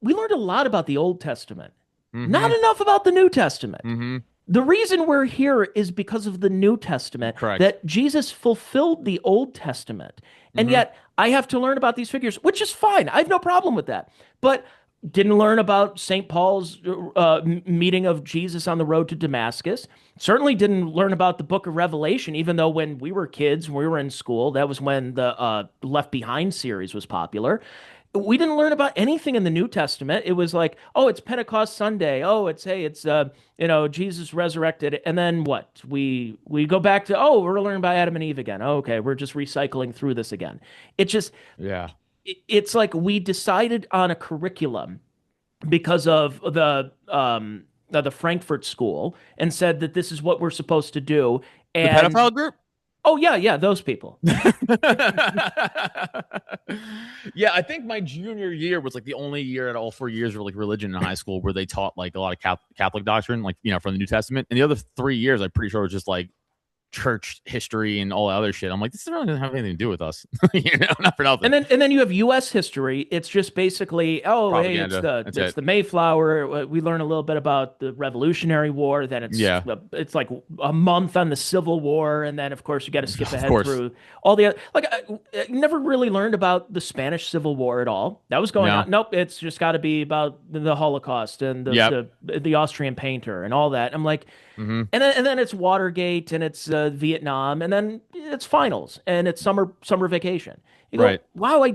we learned a lot about the Old Testament, not enough about the New Testament. The reason we're here is because of the New Testament. Correct. That Jesus fulfilled the Old Testament, and yet I have to learn about these figures, which is fine. I have no problem with that, but didn't learn about St. Paul's meeting of Jesus on the road to Damascus. Certainly didn't learn about the book of Revelation, even though when we were kids, when we were in school, that was when the Left Behind series was popular. We didn't learn about anything in the New Testament. It was like, oh, it's Pentecost Sunday. Oh, it's you know, Jesus resurrected. And then what? We go back to, oh, we're learning about Adam and Eve again. Oh, okay, we're just recycling through this again. It just, yeah. It's like we decided on a curriculum because of the Frankfurt School and said that this is what we're supposed to do. And the pedophile group? Oh, yeah, those people. Yeah, I think my junior year was like the only year at all 4 years of like religion in high school where they taught like a lot of Catholic doctrine, like, you know, from the New Testament. And the other 3 years, I'm pretty sure it was just like church history and all that other shit. I'm like, this really doesn't have anything to do with us. You know, not for nothing. And then you have U.S. history. It's just basically, oh, propaganda. Hey, it's the Mayflower. We learn a little bit about the Revolutionary War. Then it's like a month on the Civil War, and then of course you got to skip ahead through all the other. Like I never really learned about the Spanish Civil War at all. That was going on. Nope, it's just got to be about the Holocaust and the Austrian painter and all that. I'm like. And then it's Watergate and it's Vietnam and then it's finals and it's summer vacation. You go, wow, I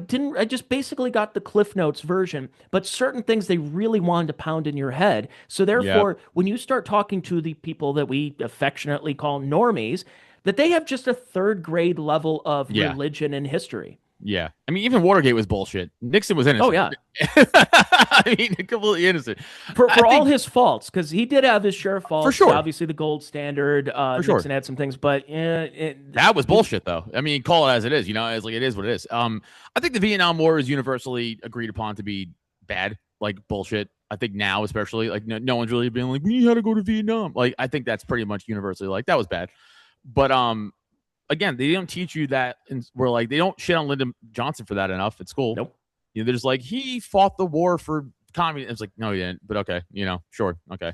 just basically got the Cliff Notes version, but certain things they really wanted to pound in your head. So therefore, when you start talking to the people that we affectionately call normies, that they have just a 3rd grade level of religion and history. Yeah. I mean, even Watergate was bullshit. Nixon was innocent. Oh, yeah. I mean, completely innocent. For all his faults, because he did have his share of faults. For sure. Obviously, the gold standard. Nixon had some things, but that was bullshit, though. I mean, call it as it is. You know, it's like it is what it is. I think the Vietnam War is universally agreed upon to be bad, like bullshit. I think now, especially, like no one's really been like, we had to go to Vietnam. Like, I think that's pretty much universally like that was bad. But again, they don't teach you that. And we're like, they don't shit on Lyndon Johnson for that enough at school. Nope. You know, they're just like, he fought the war for communism. It's like, no, he didn't. But okay, you know, sure, okay,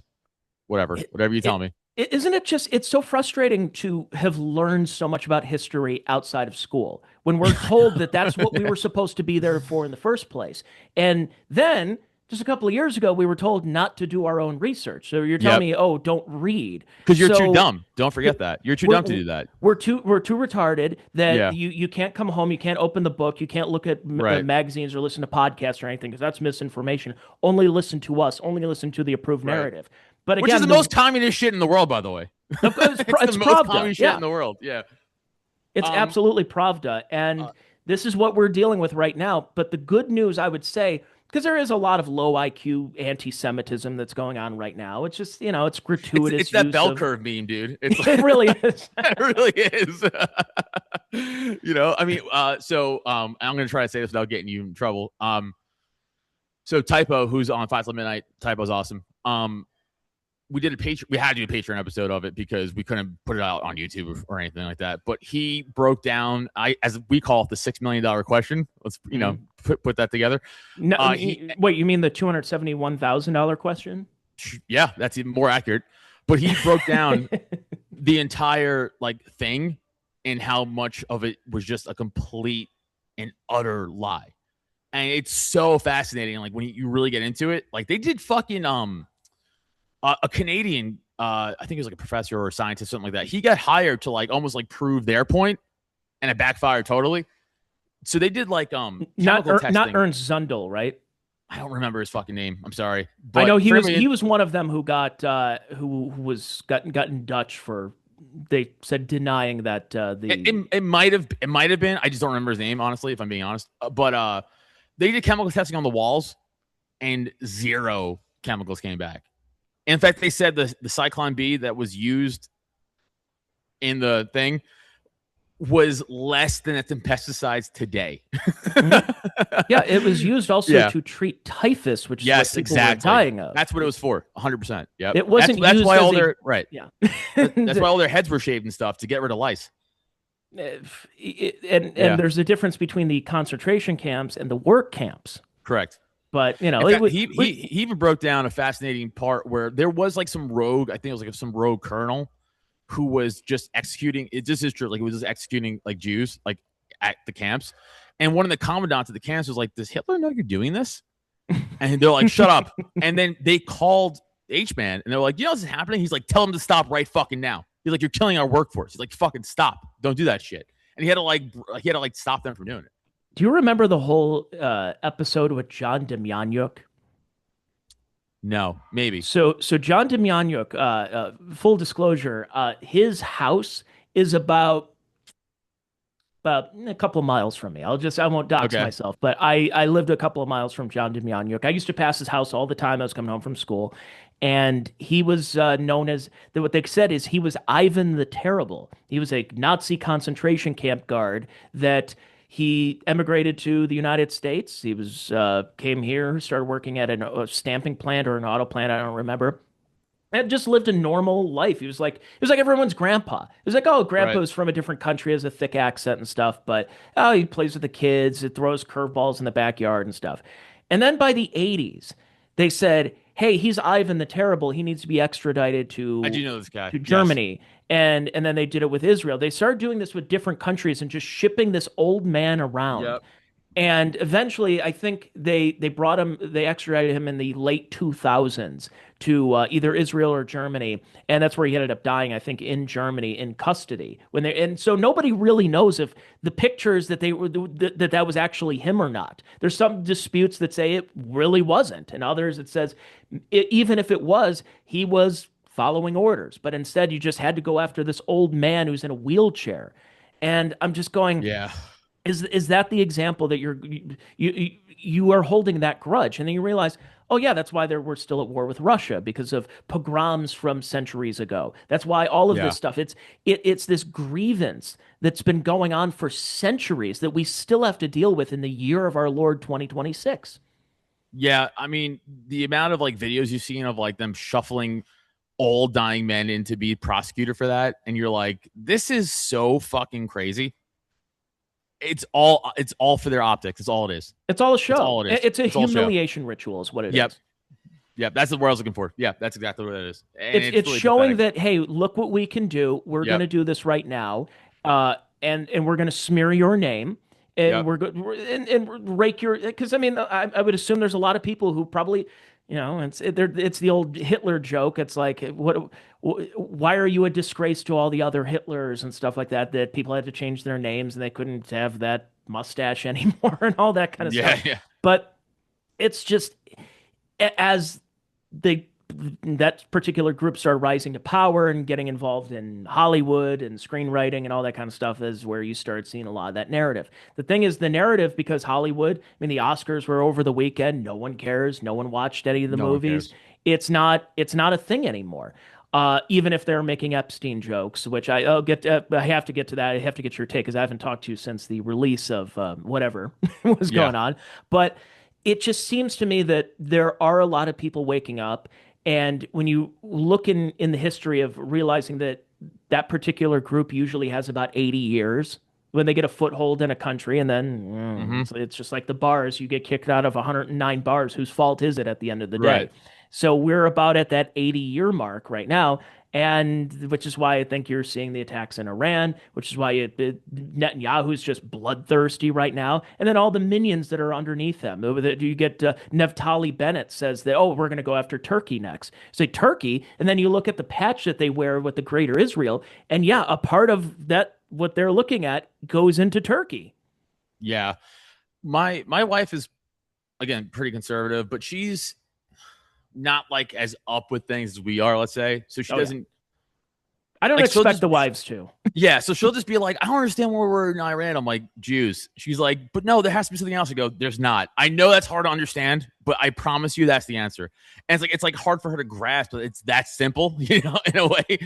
whatever you tell me. Isn't it just? It's so frustrating to have learned so much about history outside of school when we're told that that's what we were supposed to be there for in the first place, and then. Just a couple of years ago, we were told not to do our own research. So you're telling me, oh, don't read. Because you're too dumb. Don't forget that. You're too dumb to do that. We're too retarded that you can't come home, you can't open the book, you can't look at magazines or listen to podcasts or anything because that's misinformation. Only listen to us. Only listen to the approved narrative. But which again, is the most communist shit in the world, by the way. It's the most Pravda. communist shit in the world. Yeah. It's absolutely Pravda. And this is what we're dealing with right now. But the good news, I would say, because there is a lot of low IQ anti-Semitism that's going on right now. It's just, it's gratuitous. It's that bell curve meme, dude. It really is. It really is. I mean, I'm going to try to say this without getting you in trouble. So Typo, who's on 5 till Midnight, Typo's awesome. We had to do a Patreon episode of it because we couldn't put it out on YouTube or anything like that. But he broke down, as we call it, the $6 million question. Let's put that together. No, wait, you mean the $271,000 question? Yeah, that's even more accurate. But he broke down the entire thing and how much of it was just a complete and utter lie. And it's so fascinating. Like when you really get into it, they did fucking a Canadian, I think he was a professor or a scientist, something like that. He got hired to almost prove their point, and it backfired totally. So they did not Ernst Zundel, right? I don't remember his fucking name. I'm sorry. But I know he was one of them who got who got in Dutch for, they said, denying that it might have been. I just don't remember his name, honestly, if I'm being honest. But they did chemical testing on the walls, and 0 chemicals came back. In fact, they said the Cyclone B that was used in the thing was less than it's in pesticides today. Yeah, it was used also to treat typhus, which is what people were dying of. That's what it was for, 100%. Yep. It wasn't that's used why all as their right. Yeah, that's why all their heads were shaved and stuff to get rid of lice. And there's a difference between the concentration camps and the work camps. Correct. But he even broke down a fascinating part where there was some rogue, I think it was some rogue colonel who was just executing. This is true. He was just executing Jews at the camps. And one of the commandants of the camps was like, "Does Hitler know you're doing this?" And they're like, "Shut up." And then they called H-Man and they're like, "You know what's happening?" He's like, "Tell him to stop right fucking now." He's like, "You're killing our workforce." He's like, "Fucking stop. Don't do that shit." And he had to stop them from doing it. Do you remember the whole episode with John Demjanjuk? No, maybe. So John Demjanjuk, full disclosure, his house is about a couple of miles from me. I won't dox myself, but I lived a couple of miles from John Demjanjuk. I used to pass his house all the time. I was coming home from school, and he was known as, what they said is he was Ivan the Terrible. He was a Nazi concentration camp guard that he emigrated to the United States. He came here, started working at a stamping plant or an auto plant, I don't remember, and just lived a normal life. He was like everyone's grandpa. It was like, oh, grandpa's from a different country, has a thick accent and stuff, but he plays with the kids, it throws curveballs in the backyard and stuff. And then by the 80s, they said, hey, he's Ivan the Terrible. He needs to be extradited to, I do know this guy, to Germany. Yes. And then they did it with Israel. They started doing this with different countries and just shipping this old man around. Yep. And eventually, I think they extradited him in the late 2000s to either Israel or Germany, and that's where he ended up dying, I think, in Germany in custody. And so nobody really knows if the pictures that that was actually him or not. There's some disputes that say it really wasn't, and others it says even if it was, he was following orders. But instead, you just had to go after this old man who's in a wheelchair, and I'm just going, yeah. Is that the example that you are holding that grudge? And then you realize, oh yeah, that's why we're still at war with Russia, because of pogroms from centuries ago. That's why all of this stuff, it's this grievance that's been going on for centuries that we still have to deal with in the year of our Lord 2026. Yeah, I mean, the amount of videos you've seen of them shuffling old dying men in to be prosecutor for that, and you're like, this is so fucking crazy. It's all for their optics. It's all it is. It's all a show. It's all it is. It's a humiliation ritual is what it is. Yep. That's the word I was looking for. Yeah, that's exactly what it is. And it's really showing pathetic. That, hey, look what we can do. We're going to do this right now. And we're going to smear your name. And we're going and rake your, because I mean, I would assume there's a lot of people who probably, it's the old Hitler joke. It's like, why are you a disgrace to all the other Hitlers and stuff like that? That people had to change their names and they couldn't have that mustache anymore and all that kind of stuff. Yeah. But it's just as the that particular group started rising to power and getting involved in Hollywood and screenwriting and all that kind of stuff is where you started seeing a lot of that narrative. The thing is, the narrative, because Hollywood, I mean, the Oscars were over the weekend. No one cares. No one watched any of the movies. It's not a thing anymore. Even if they're making Epstein jokes, which I have to get to that. I have to get your take because I haven't talked to you since the release of whatever was going on. But it just seems to me that there are a lot of people waking up. And when you look in the history of realizing that that particular group usually has about 80 years when they get a foothold in a country, and then it's just like the bars. You get kicked out of 109 bars. Whose fault is it at the end of the day? Right. So we're about at that 80-year mark right now, and which is why I think you're seeing the attacks in Iran, which is why Netanyahu's just bloodthirsty right now, and then all the minions that are underneath them. You get Naftali Bennett says that, oh, we're going to go after Turkey next. Say Turkey, and then you look at the patch that they wear with the Greater Israel, and yeah, a part of that, what they're looking at, goes into Turkey. Yeah. My wife is, again, pretty conservative, but she's not like as up with things as we are, let's say. So she doesn't. I don't expect the wives to. Yeah, so she'll just be like, I don't understand where we're in Iran. I'm like, Jews. She's like, but no, there has to be something else. I go, there's not. I know that's hard to understand, but I promise you that's the answer. And it's like hard for her to grasp, but it's that simple, in a way.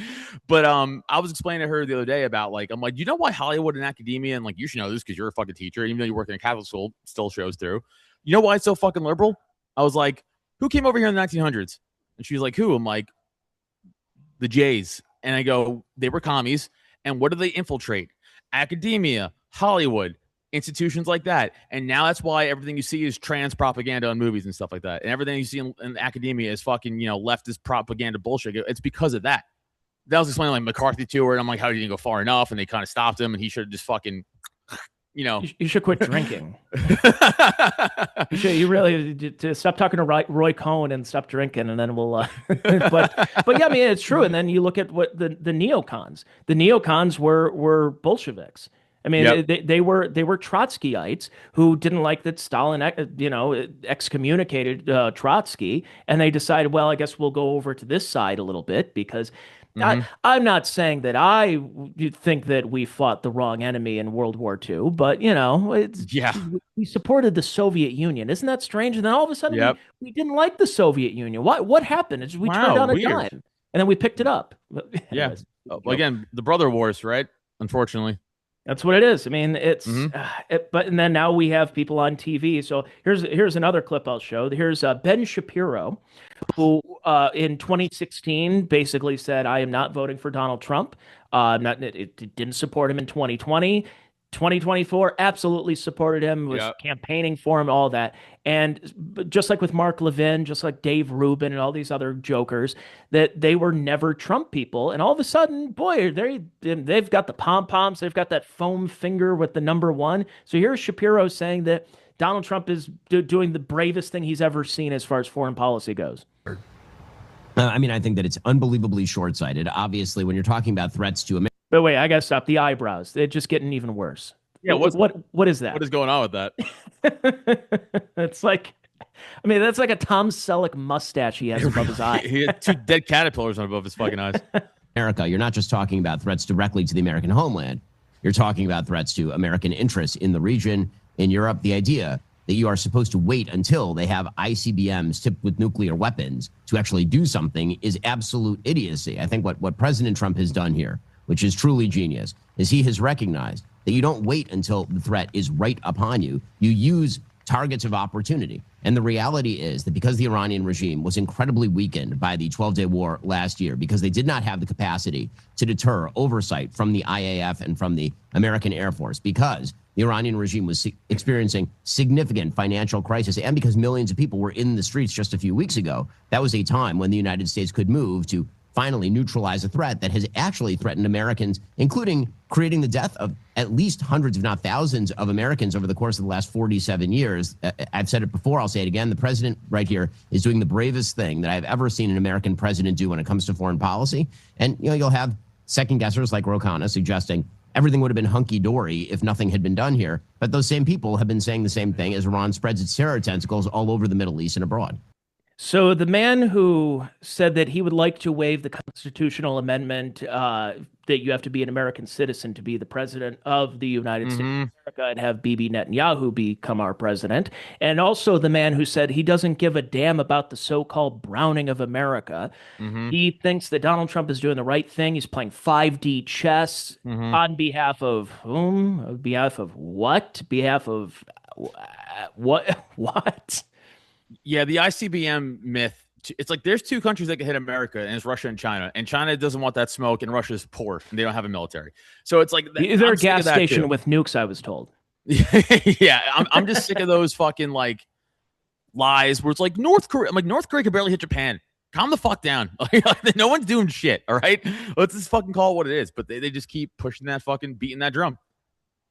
But I was explaining to her the other day about I'm like, you know why Hollywood and academia, and you should know this because you're a fucking teacher, even though you work in a Catholic school, still shows through. You know why it's so fucking liberal? I was like, who came over here in the 1900s? And she was like, who? I'm like, the Jays. And I go, they were commies. And what do they infiltrate? Academia, Hollywood, institutions like that. And now that's why everything you see is trans propaganda on movies and stuff like that. And everything you see in academia is fucking, leftist propaganda bullshit. It's because of that. That was explaining McCarthy to her. And I'm like, how did he go far enough? And they kind of stopped him. And he should have just fucking... You should quit drinking. you really to stop talking to Roy Cohn and stop drinking, and then we'll. But yeah, I mean it's true. And then you look at what the neocons. The neocons were Bolsheviks. I mean, they were Trotskyites who didn't like that Stalin, excommunicated Trotsky, and they decided, well, I guess we'll go over to this side a little bit because. I'm not saying that I think that we fought the wrong enemy in World War II, but we supported the Soviet Union. Isn't that strange? And then all of a sudden we didn't like the Soviet Union. What happened? We turned down a dime, and then we picked it up. Yeah. Again, the brother wars, right? Unfortunately. That's what it is. I mean, it's and then now we have people on TV. So here's another clip I'll show. Here's Ben Shapiro, who in 2016 basically said, "I am not voting for Donald Trump. It didn't support him in 2020." 2024 absolutely supported him, was campaigning for him, all that. And just like with Mark Levin, just like Dave Rubin and all these other jokers, that they were never Trump people. And all of a sudden, boy, they've got the pom-poms, they've got that foam finger with the number one. So here's Shapiro saying that Donald Trump is doing the bravest thing he's ever seen as far as foreign policy goes. I mean, I think that it's unbelievably short-sighted. Obviously, when you're talking about threats to America. But wait, I gotta stop. The eyebrows, they're just getting even worse. Yeah, what is that? What is going on with that? It's like, I mean, that's like a Tom Selleck mustache he has above his eye. He had two dead caterpillars on above his fucking eyes. America, you're not just talking about threats directly to the American homeland. You're talking about threats to American interests in the region, in Europe. The idea that you are supposed to wait until they have ICBMs tipped with nuclear weapons to actually do something is absolute idiocy. I think what President Trump has done here, which is truly genius, is he has recognized that you don't wait until the threat is right upon you. You use targets of opportunity. And the reality is that because the Iranian regime was incredibly weakened by the 12-day war last year, because they did not have the capacity to deter oversight from the IAF and from the American Air Force, because the Iranian regime was experiencing significant financial crisis, and because millions of people were in the streets just a few weeks ago, that was a time when the United States could move to finally neutralize a threat that has actually threatened Americans, including creating the death of at least hundreds, if not thousands, of Americans over the course of the last 47 years. I've said it before, I'll say it again. The president right here is doing the bravest thing that I've ever seen an American president do when it comes to foreign policy. And, you'll have second guessers like Ro Khanna suggesting everything would have been hunky-dory if nothing had been done here. But those same people have been saying the same thing as Iran spreads its terror tentacles all over the Middle East and abroad. So the man who said that he would like to waive the constitutional amendment that you have to be an American citizen to be the president of the United States of America and have Bibi Netanyahu become our president, and also the man who said he doesn't give a damn about the so-called browning of America. He thinks that Donald Trump is doing the right thing. He's playing 5D chess on behalf of whom? On behalf of what? Behalf of what? What? Yeah, the ICBM myth. It's like there's two countries that can hit America, and it's Russia and China. And China doesn't want that smoke, and Russia's poor, and they don't have a military. So it's like they're a gas station with nukes, I was told. Yeah, I'm just sick of those fucking like lies where it's like North Korea. I'm like, North Korea could barely hit Japan. Calm the fuck down. No one's doing shit. All right, let's just fucking call it what it is. But they just keep pushing that fucking beating that drum.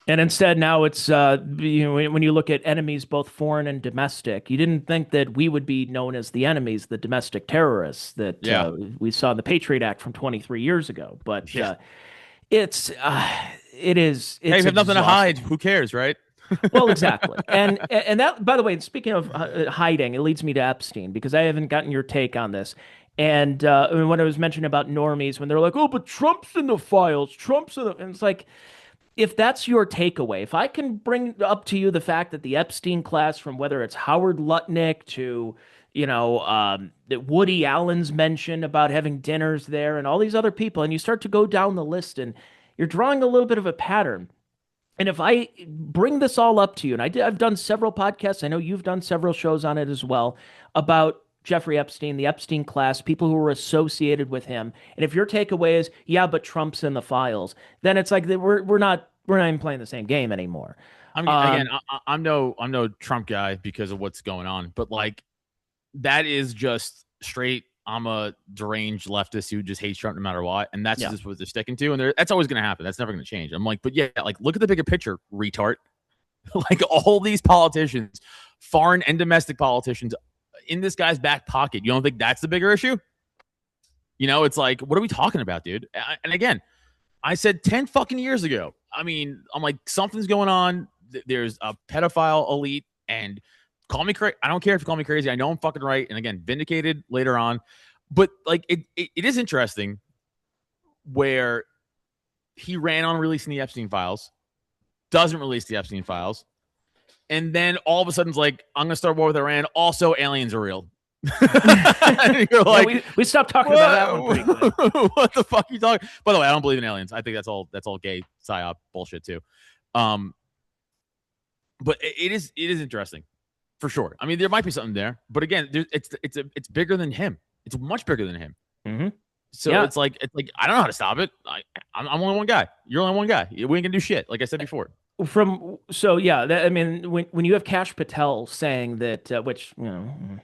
And instead, now it's when you look at enemies, both foreign and domestic, you didn't think that we would be known as the enemies, the domestic terrorists that we saw in the Patriot Act from 23 years ago. But it is. It's hey, we have nothing to hide. Who cares, right? Well, exactly. And that, by the way, speaking of hiding, it leads me to Epstein, because I haven't gotten your take on this. And when I was mentioning about normies, when they're like, oh, but Trump's in the files, and it's like, if that's your takeaway, if I can bring up to you the fact that the Epstein class, from whether it's Howard Lutnick to, that Woody Allen's mentioned about having dinners there and all these other people, and you start to go down the list and you're drawing a little bit of a pattern. And if I bring this all up to you, and I've done several podcasts, I know you've done several shows on it as well, about Jeffrey Epstein, the Epstein class, people who were associated with him. And if your takeaway is, yeah, but Trump's in the files, then it's like we're not even playing the same game anymore. I mean, again, I'm no Trump guy because of what's going on, but like that is just straight. I'm a deranged leftist who just hates Trump no matter what, and that's just what they're sticking to, and that's always going to happen. That's never going to change. I'm like, but yeah, like look at the bigger picture, retard. Like all these politicians, foreign and domestic politicians, in this guy's back pocket. You don't think that's the bigger issue? It's like, what are we talking about, dude? And again, I said 10 fucking years ago. I mean, I'm like, something's going on. There's a pedophile elite, and call me crazy. I don't care if you call me crazy. I know I'm fucking right. And again, vindicated later on. But like, it is interesting where he ran on releasing the Epstein files, doesn't release the Epstein files, and then all of a sudden it's like, I'm going to start war with Iran. Also, aliens are real. You're like, we stopped talking about that one pretty quick. What the fuck are you talking? By the way, I don't believe in aliens. I think that's all gay psyop bullshit too. But it is interesting for sure. I mean, there might be something there, but again, it's bigger than him. It's much bigger than him. Mm-hmm. So it's like I don't know how to stop it. I'm only one guy. You're only one guy. We ain't gonna do shit. Like I said before. When you have Kash Patel saying that, which when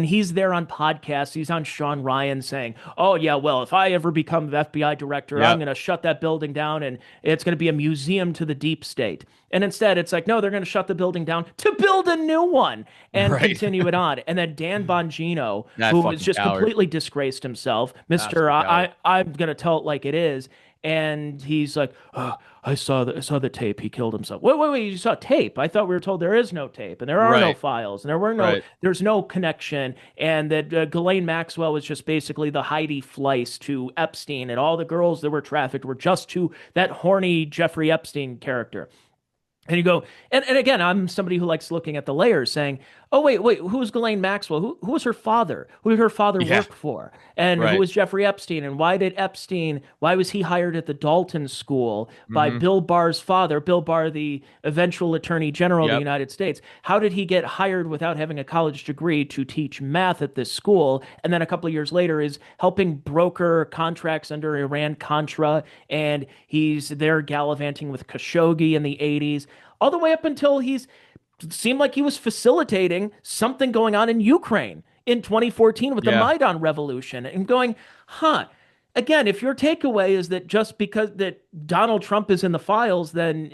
he's there on podcasts, he's on Sean Ryan saying, "Oh yeah, well, if I ever become the FBI director, I'm going to shut that building down, and it's going to be a museum to the deep state." And instead, it's like, no, they're going to shut the building down to build a new one and continue it on. And then Dan Bongino, who was just completely disgraced himself, Mister, I'm going to tell it like it is. And he's like, oh, I saw the tape. He killed himself. Wait, you saw tape? I thought we were told there is no tape and there are no files and there's no connection, and that Ghislaine Maxwell was just basically the Heidi Fleiss to Epstein, and all the girls that were trafficked were just to that horny Jeffrey Epstein character. And you go, and again, I'm somebody who likes looking at the layers, saying, oh, wait, who's Ghislaine Maxwell? Who was her father? Who did her father work for? And who was Jeffrey Epstein? And why was he hired at the Dalton School by Bill Barr's father, Bill Barr, the eventual Attorney General of the United States? How did he get hired without having a college degree to teach math at this school? And then a couple of years later is helping broker contracts under Iran-Contra, and he's there gallivanting with Khashoggi in the 80s. All the way up until seemed like he was facilitating something going on in Ukraine in 2014 with the Maidan revolution, and going, again, if your takeaway is that just because that Donald Trump is in the files, then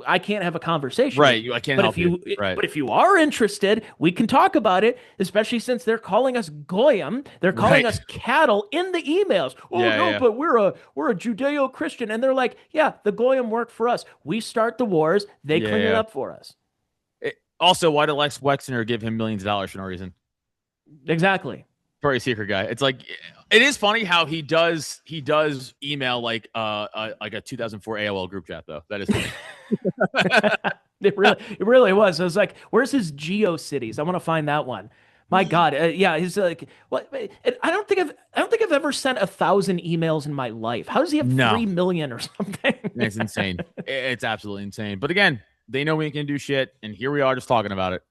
I can't have a conversation. Right. I can't help you. Right. But if you are interested, we can talk about it, especially since they're calling us goyim. They're calling us cattle in the emails. But we're a Judeo-Christian. And they're like, the goyim work for us. We start the wars. They clean it up for us. Also, why did Lex Wexner give him millions of dollars for no reason? Exactly. Very secret guy. It's like, it is funny how he does email like a 2004 AOL group chat though. That is funny. It really was. I was like, where's his GeoCities? I want to find that one. My God, yeah, he's like, what? I don't think I've ever sent 1,000 emails in my life. How does he have 3 million or something? It's insane. It's absolutely insane. But again, they know we can do shit, and here we are just talking about it.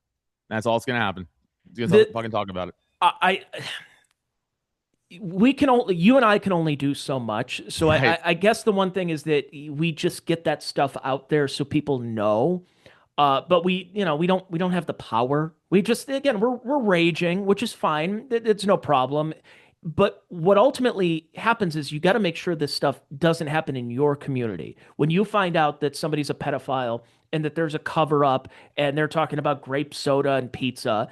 That's all that's gonna happen. Just fucking talk about it. You and I can only do so much. So Right. I guess the one thing is that we just get that stuff out there so people know. But we don't have the power. We just, again, we're raging, which is fine. It's no problem. But what ultimately happens is you got to make sure this stuff doesn't happen in your community. When you find out that somebody's a pedophile and that there's a cover up and they're talking about grape soda and pizza,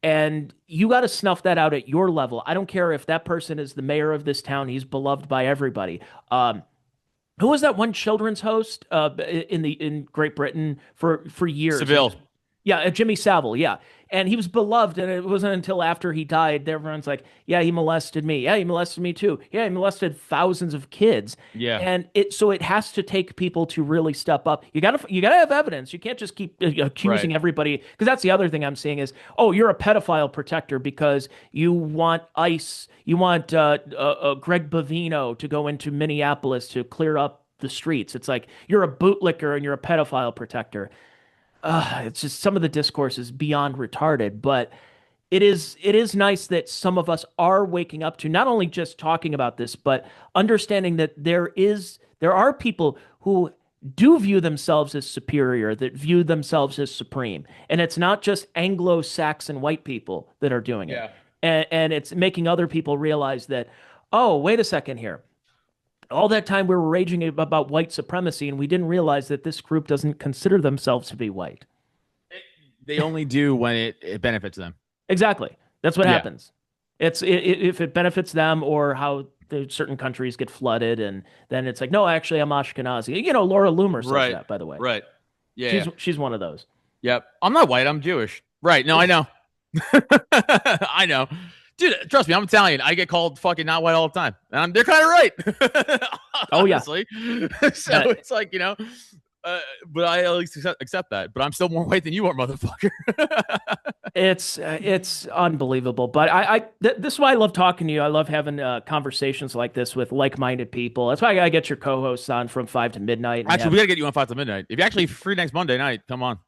and you got to snuff that out at your level. I don't care if that person is the mayor of this town. He's beloved by everybody. Who was that one children's host in Great Britain for years? Seville. Yeah, Jimmy Savile, yeah. And he was beloved, and it wasn't until after he died that everyone's like, yeah, he molested me. Yeah, he molested me too. Yeah, he molested thousands of kids. Yeah. And it has to take people to really step up. You gotta have evidence. You can't just keep accusing everybody, because that's the other thing I'm seeing is, oh, you're a pedophile protector because you want ICE, you want Greg Bovino to go into Minneapolis to clear up the streets. It's like you're a bootlicker and you're a pedophile protector. It's just, some of the discourse is beyond retarded, but it is nice that some of us are waking up to not only just talking about this, but understanding that there are people who do view themselves as superior, that view themselves as supreme. And it's not just Anglo-Saxon white people that are doing it. And it's making other people realize that, oh, wait a second here. All that time we were raging about white supremacy, and we didn't realize that this group doesn't consider themselves to be white. They only do when it benefits them. Exactly. That's what happens. If it benefits them, or how certain countries get flooded, and then it's like, no, actually, I'm Ashkenazi. You know, Laura Loomer says that, by the way. Right. Yeah. She's one of those. Yep. I'm not white. I'm Jewish. Right. No, I know. I know. Dude, trust me, I'm Italian. I get called fucking not white all the time. And they're kind of right. Oh, yeah. So it's like, but I at least accept that. But I'm still more white than you are, motherfucker. It's unbelievable. But this is why I love talking to you. I love having conversations like this with like-minded people. That's why I gotta get your co-hosts on from 5 to midnight. Actually, we gotta get you on 5 to midnight. If you're actually free next Monday night, come on.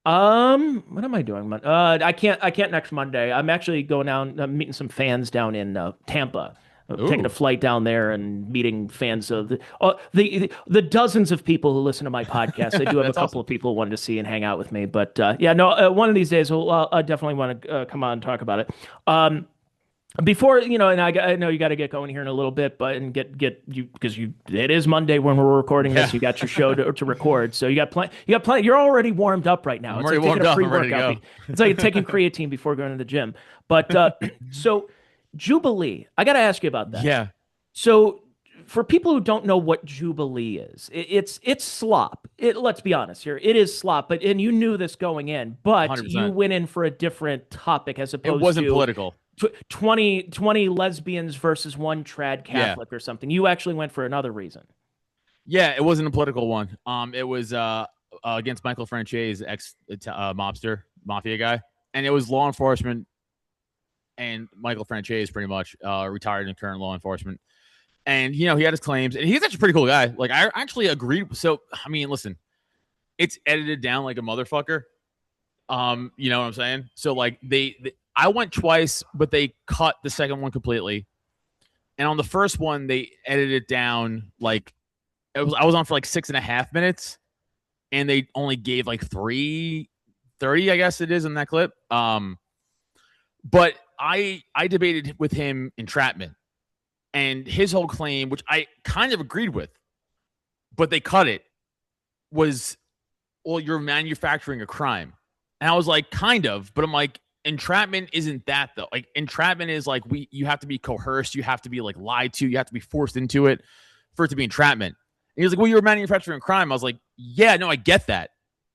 What am I doing? I can't next Monday. I'm actually going down. I'm meeting some fans down in Tampa. Taking a flight down there and meeting fans of the dozens of people who listen to my podcast. I do have a couple of people who wanted to see and hang out with me. But one of these days I definitely want to come on and talk about it. Before, and I know you got to get going here in a little bit, but and get you, because it is Monday when we're recording this. You got your show to record, so you got plenty. You're already warmed up right now. I'm already warmed up. I'm ready to go. It's like taking creatine before going to the gym. But so Jubilee, I got to ask you about that. Yeah. So for people who don't know what Jubilee is, it's slop. Let's be honest here. It is slop, and you knew this going in, but 100%. You went in for a different topic as opposed to... It wasn't political. 20 lesbians versus one trad Catholic or something. You actually went for another reason. Yeah, it wasn't a political one. It was against Michael Franchese, ex-mobster, mafia guy. And it was law enforcement and Michael Franchese, pretty much, retired in current law enforcement. And, he had his claims. And he's actually a pretty cool guy. Like, I actually agreed. So, I mean, listen, it's edited down like a motherfucker. You know what I'm saying? So, like, I went twice, but they cut the second one completely. And on the first one, they edited it down like I was on for like 6.5 minutes, and they only gave like 3:30, I guess it is, in that clip. But I debated with him entrapment, and his whole claim, which I kind of agreed with, but they cut it, was, well, you're manufacturing a crime. And I was like, kind of, but I'm like, entrapment isn't that though. Like, entrapment is like you have to be coerced, you have to be like lied to, you have to be forced into it for it to be entrapment. And he was like, well, you're manufacturing crime. I was like, yeah, no, I get that,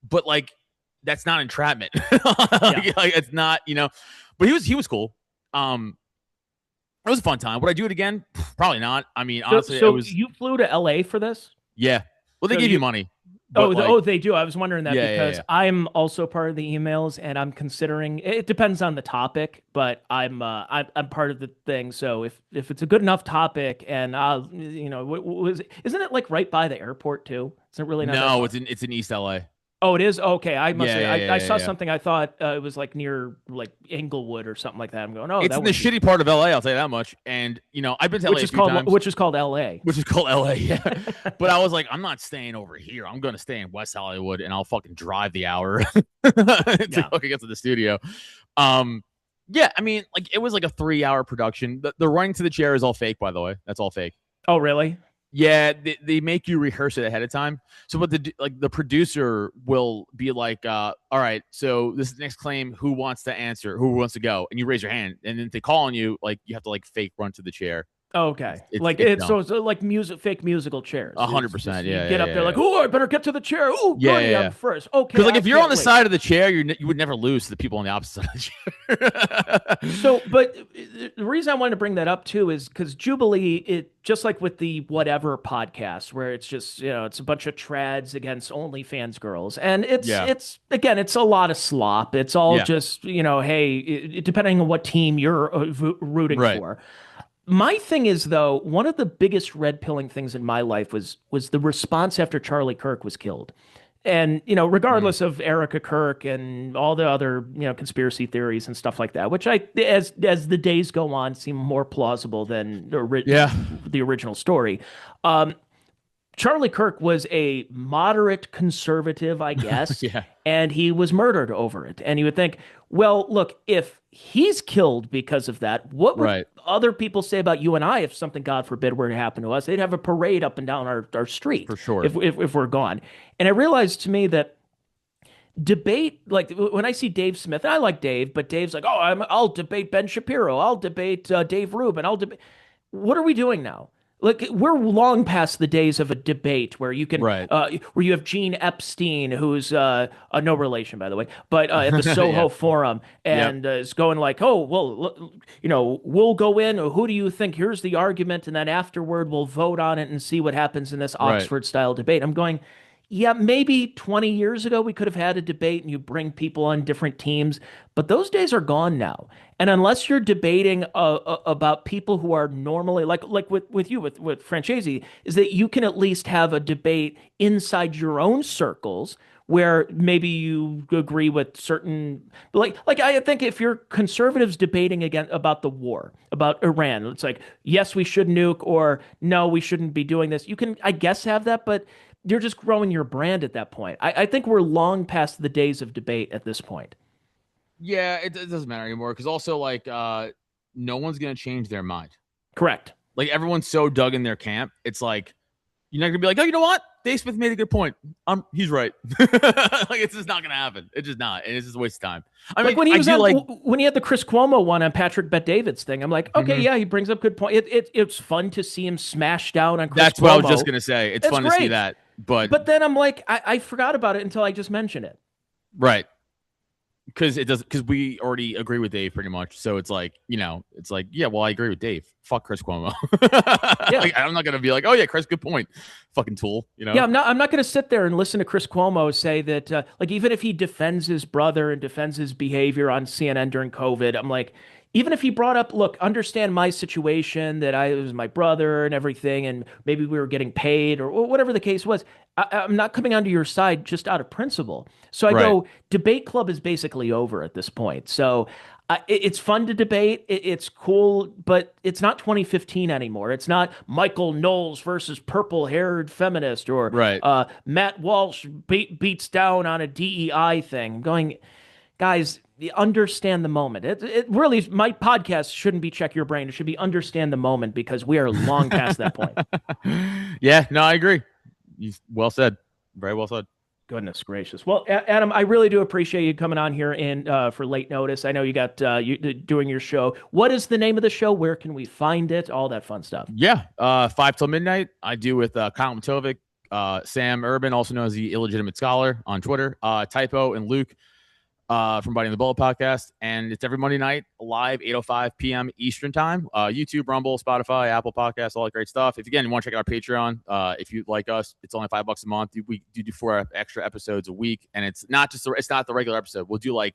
but like that's not entrapment. Like, it's not, but he was cool. It was a fun time. Would I do it again? Probably not. I mean, honestly, so it was. you flew to LA for this? Yeah. Well, they So give you money. They do. I was wondering that because I'm also part of the emails, and I'm considering. It depends on the topic, but I'm part of the thing. So if it's a good enough topic, and isn't it like right by the airport too? Isn't it really not? No, it's in East LA. Oh, it is? Okay. I must Yeah, I saw something. I thought it was like near like Inglewood or something like that. I'm going, oh, it's in the shitty part of LA, I'll tell you that much. And I've been to LA which is called LA. Which is called LA, yeah. But I was like, I'm not staying over here. I'm gonna stay in West Hollywood, and I'll fucking drive the hour to fucking get to the studio. Yeah, I mean, like, it was like a 3-hour production. The running to the chair is all fake, by the way. That's all fake. Oh, really? Yeah, they make you rehearse it ahead of time. So what the producer will be like, all right, so this is the next claim. Who wants to answer? Who wants to go? And you raise your hand, and then if they call on you, like, you have to like fake run to the chair. Okay, it's like fake musical chairs. 100%. Yeah, get up there like, oh, I better get to the chair. Oh, yeah. First. Okay, because like if you're on the side of the chair, you would never lose to the people on the opposite side of the chair. So, but the reason I wanted to bring that up too is because Jubilee, it just like with the Whatever podcast, where it's just it's a bunch of trads against OnlyFans girls, and it's again, it's a lot of slop. It's all just hey, depending on what team you're rooting for. My thing is, though, one of the biggest red pilling things in my life was the response after Charlie Kirk was killed. And, regardless of Erica Kirk and all the other, conspiracy theories and stuff like that, which as the days go on, seem more plausible than the original story. Charlie Kirk was a moderate conservative, I guess, and he was murdered over it. And you would think, well, look, if he's killed because of that, what would other people say about you and I if something, God forbid, were to happen to us? They'd have a parade up and down our street. For sure. If we're gone. And I realized to me that debate, like when I see Dave Smith, and I like Dave, but Dave's like, oh, I'll debate Ben Shapiro. I'll debate Dave Rubin. What are we doing now? Like, we're long past the days of a debate where you can, where you have Gene Epstein, who's no relation, by the way, but at the Soho Forum, and is going like, oh, well, we'll go in. Who do you think? Here's the argument, and then afterward, we'll vote on it and see what happens in this Oxford-style debate. I'm going, yeah, maybe 20 years ago we could have had a debate and you bring people on different teams, but those days are gone now. And unless you're debating about people who are normally like with you with Francesi, is that you can at least have a debate inside your own circles where maybe you agree with certain, like I think if you're conservatives debating again about the war, about Iran, it's like, yes, we should nuke, or no, we shouldn't be doing this. You can, I guess, have that, but you're just growing your brand at that point. I think we're long past the days of debate at this point. Yeah, it doesn't matter anymore, because also, like, no one's going to change their mind. Correct. Like, everyone's so dug in their camp. It's like, you're not going to be like, oh, you know what? Dave Smith made a good point. He's right. Like, it's just not going to happen. It's just not. And it's just a waste of time. I mean, when he had the Chris Cuomo one on Patrick Bet-David's thing, I'm like, okay, yeah, he brings up good point. It's fun to see him smash down on Chris Cuomo. That's what I was just going to say. It's fun to see that. But then I'm like, I forgot about it until I just mentioned it. Right. Because we already agree with Dave pretty much. So it's like, yeah, well, I agree with Dave. Fuck Chris Cuomo. Yeah. Like, I'm not gonna be like, oh yeah, Chris, good point. Fucking tool. Yeah, I'm not gonna sit there and listen to Chris Cuomo say that, like, even if he defends his brother and defends his behavior on CNN during COVID, I'm like, even if he brought up, look, understand my situation, that it was my brother and everything, and maybe we were getting paid or whatever the case was, I'm not coming onto your side just out of principle. So I go, debate club is basically over at this point. So it's fun to debate. It's cool, but it's not 2015 anymore. It's not Michael Knowles versus purple-haired feminist, or Matt Walsh beats down on a DEI thing. I'm going, guys, understand the moment. It really, my podcast shouldn't be Check Your Brain. It should be Understand the Moment, because we are long past that point. Yeah, no, I agree. Well said. Very well said. Goodness gracious. Well, Adam, I really do appreciate you coming on here for late notice. I know you got you doing your show. What is the name of the show? Where can we find it? All that fun stuff. Yeah, 5 till midnight. I do with Kyle Matovic. Sam Urban, also known as the Illegitimate Scholar on Twitter, Typo, and Luke from Biting the Bullet podcast. And it's every Monday night, live, 8:05 p.m. Eastern time. YouTube, Rumble, Spotify, Apple Podcasts, all that great stuff. If, again, you want to check out our Patreon, if you like us, it's only $5 a month. We do 4 extra episodes a week. And it's not the regular episode. We'll do like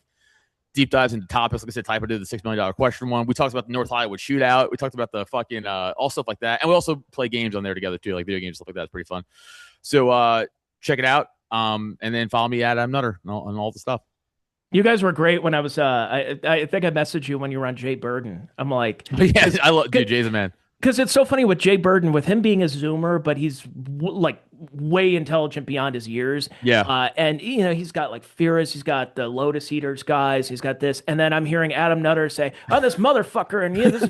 deep dives into topics. Like I said, Typo did the $6 million question one. We talked about the North Hollywood shootout. We talked about the fucking all stuff like that. And we also play games on there together too, like video games, stuff like that. It's pretty fun. So check it out. And then follow me at Adam Nutter and all the stuff. You guys were great when I was. I think I messaged you when you were on Jay Burden. I'm like, yes, I love Jay's a man. Because it's so funny with Jay Burden, with him being a Zoomer, but he's like way intelligent beyond his years. Yeah. And, you know, he's got like Fearless, he's got the Lotus Eaters guys, he's got this. And then I'm hearing Adam Nutter say, oh, this motherfucker, and yeah, this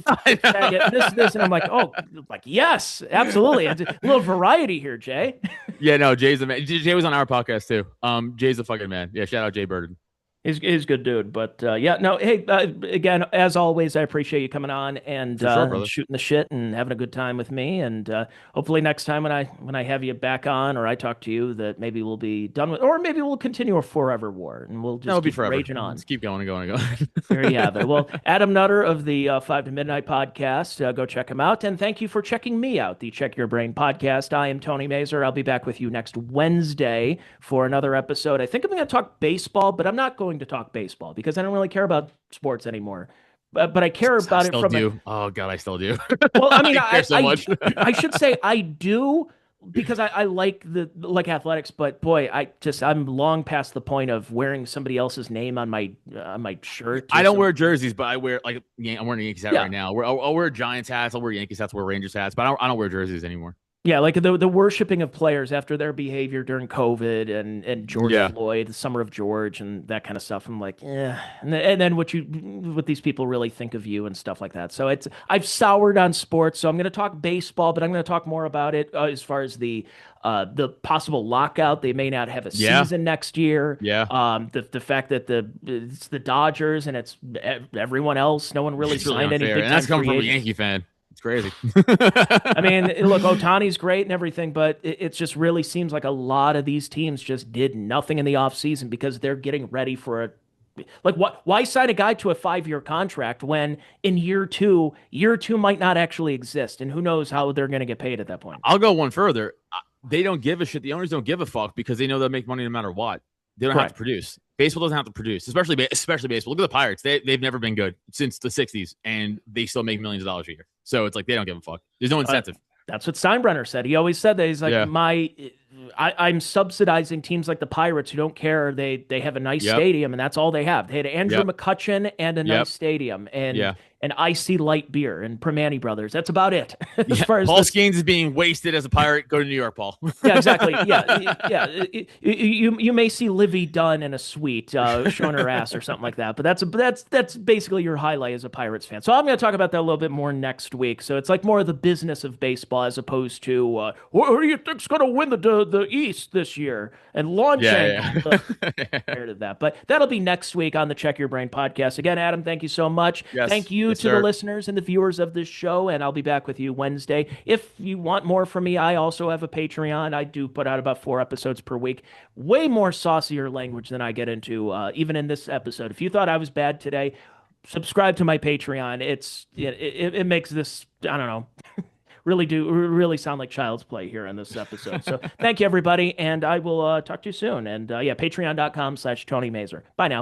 is this. And I'm like, oh, like, yes, absolutely. It's a little variety here, Jay. Yeah, no, Jay's a man. Jay was on our podcast too. Jay's a fucking man. Yeah, shout out Jay Burden. He's a good dude, but yeah, no, hey, again, as always, I appreciate you coming on and shooting the shit and having a good time with me, and hopefully next time when I have you back on or I talk to you, that maybe we'll be done with, or maybe we'll continue a forever war and we'll just keep raging on. Let's keep going and going and going. There you have it. Well, Adam Nutter of the 5 to Midnight podcast, go check him out, and thank you for checking me out, the Check Your Brain podcast. I am Tony Mazur. I'll be back with you next Wednesday for another episode. I think I'm going to talk baseball, but I'm not going to talk baseball because I don't really care about sports anymore. But I care about it from oh god, I still do. Well, I mean, I care so much. I should say I do because I like athletics, but boy, I'm long past the point of wearing somebody else's name on my shirt. I don't wear jerseys, but I wear I'm wearing a Yankees hat right now. I'll wear Giants hats, I'll wear Yankees hats, I'll wear Rangers hats, but I don't wear jerseys anymore. Yeah, like the worshiping of players after their behavior during COVID and George Floyd, the Summer of George, and that kind of stuff. I'm like, yeah. And then what these people really think of you and stuff like that. So I've soured on sports. So I'm going to talk baseball, but I'm going to talk more about it as far as the possible lockout. They may not have a season next year. Yeah. The fact that it's the Dodgers and it's everyone else. No one really signed any big time. And that's coming from a Yankee fan. It's crazy. I mean, look, Ohtani's great and everything, but it just really seems like a lot of these teams just did nothing in the offseason because they're getting ready for why sign a guy to a 5-year contract when in year two might not actually exist, and who knows how they're going to get paid at that point. I'll go one further. They don't give a shit. The owners don't give a fuck because they know they'll make money no matter what. They don't have to produce. Baseball doesn't have to produce, especially baseball. Look at the Pirates. They've never been good since the 60s, and they still make millions of dollars a year. So it's like they don't give a fuck. There's no incentive. That's what Steinbrenner said. He always said that. He's like, I'm subsidizing teams like the Pirates who don't care. They have a nice stadium, and that's all they have. They had Andrew McCutcheon and a nice stadium, and an icy light beer and Primanti Brothers. That's about it. As far as Paul Skeens is being wasted as a Pirate. Go to New York, Paul. Yeah, exactly. Yeah. You may see Livy Dunn in a suite showing her ass or something like that, but that's basically your highlight as a Pirates fan. So I'm going to talk about that a little bit more next week. So it's like more of the business of baseball as opposed to who do you think's going to win the East this year and launching compared to that. But that'll be next week on the Check Your Brain podcast. Again, Adam, thank you so much. Yes. Thank you to the listeners and the viewers of this show, and I'll be back with you Wednesday. If you want more from me, I also have a Patreon. I do put out about 4 episodes per week. Way more saucier language than I get into, even in this episode. If you thought I was bad today, subscribe to my Patreon. It makes this, I don't know, really sound like child's play here in this episode. So thank you, everybody, and I will talk to you soon. And patreon.com/Tony Mazur. Bye now.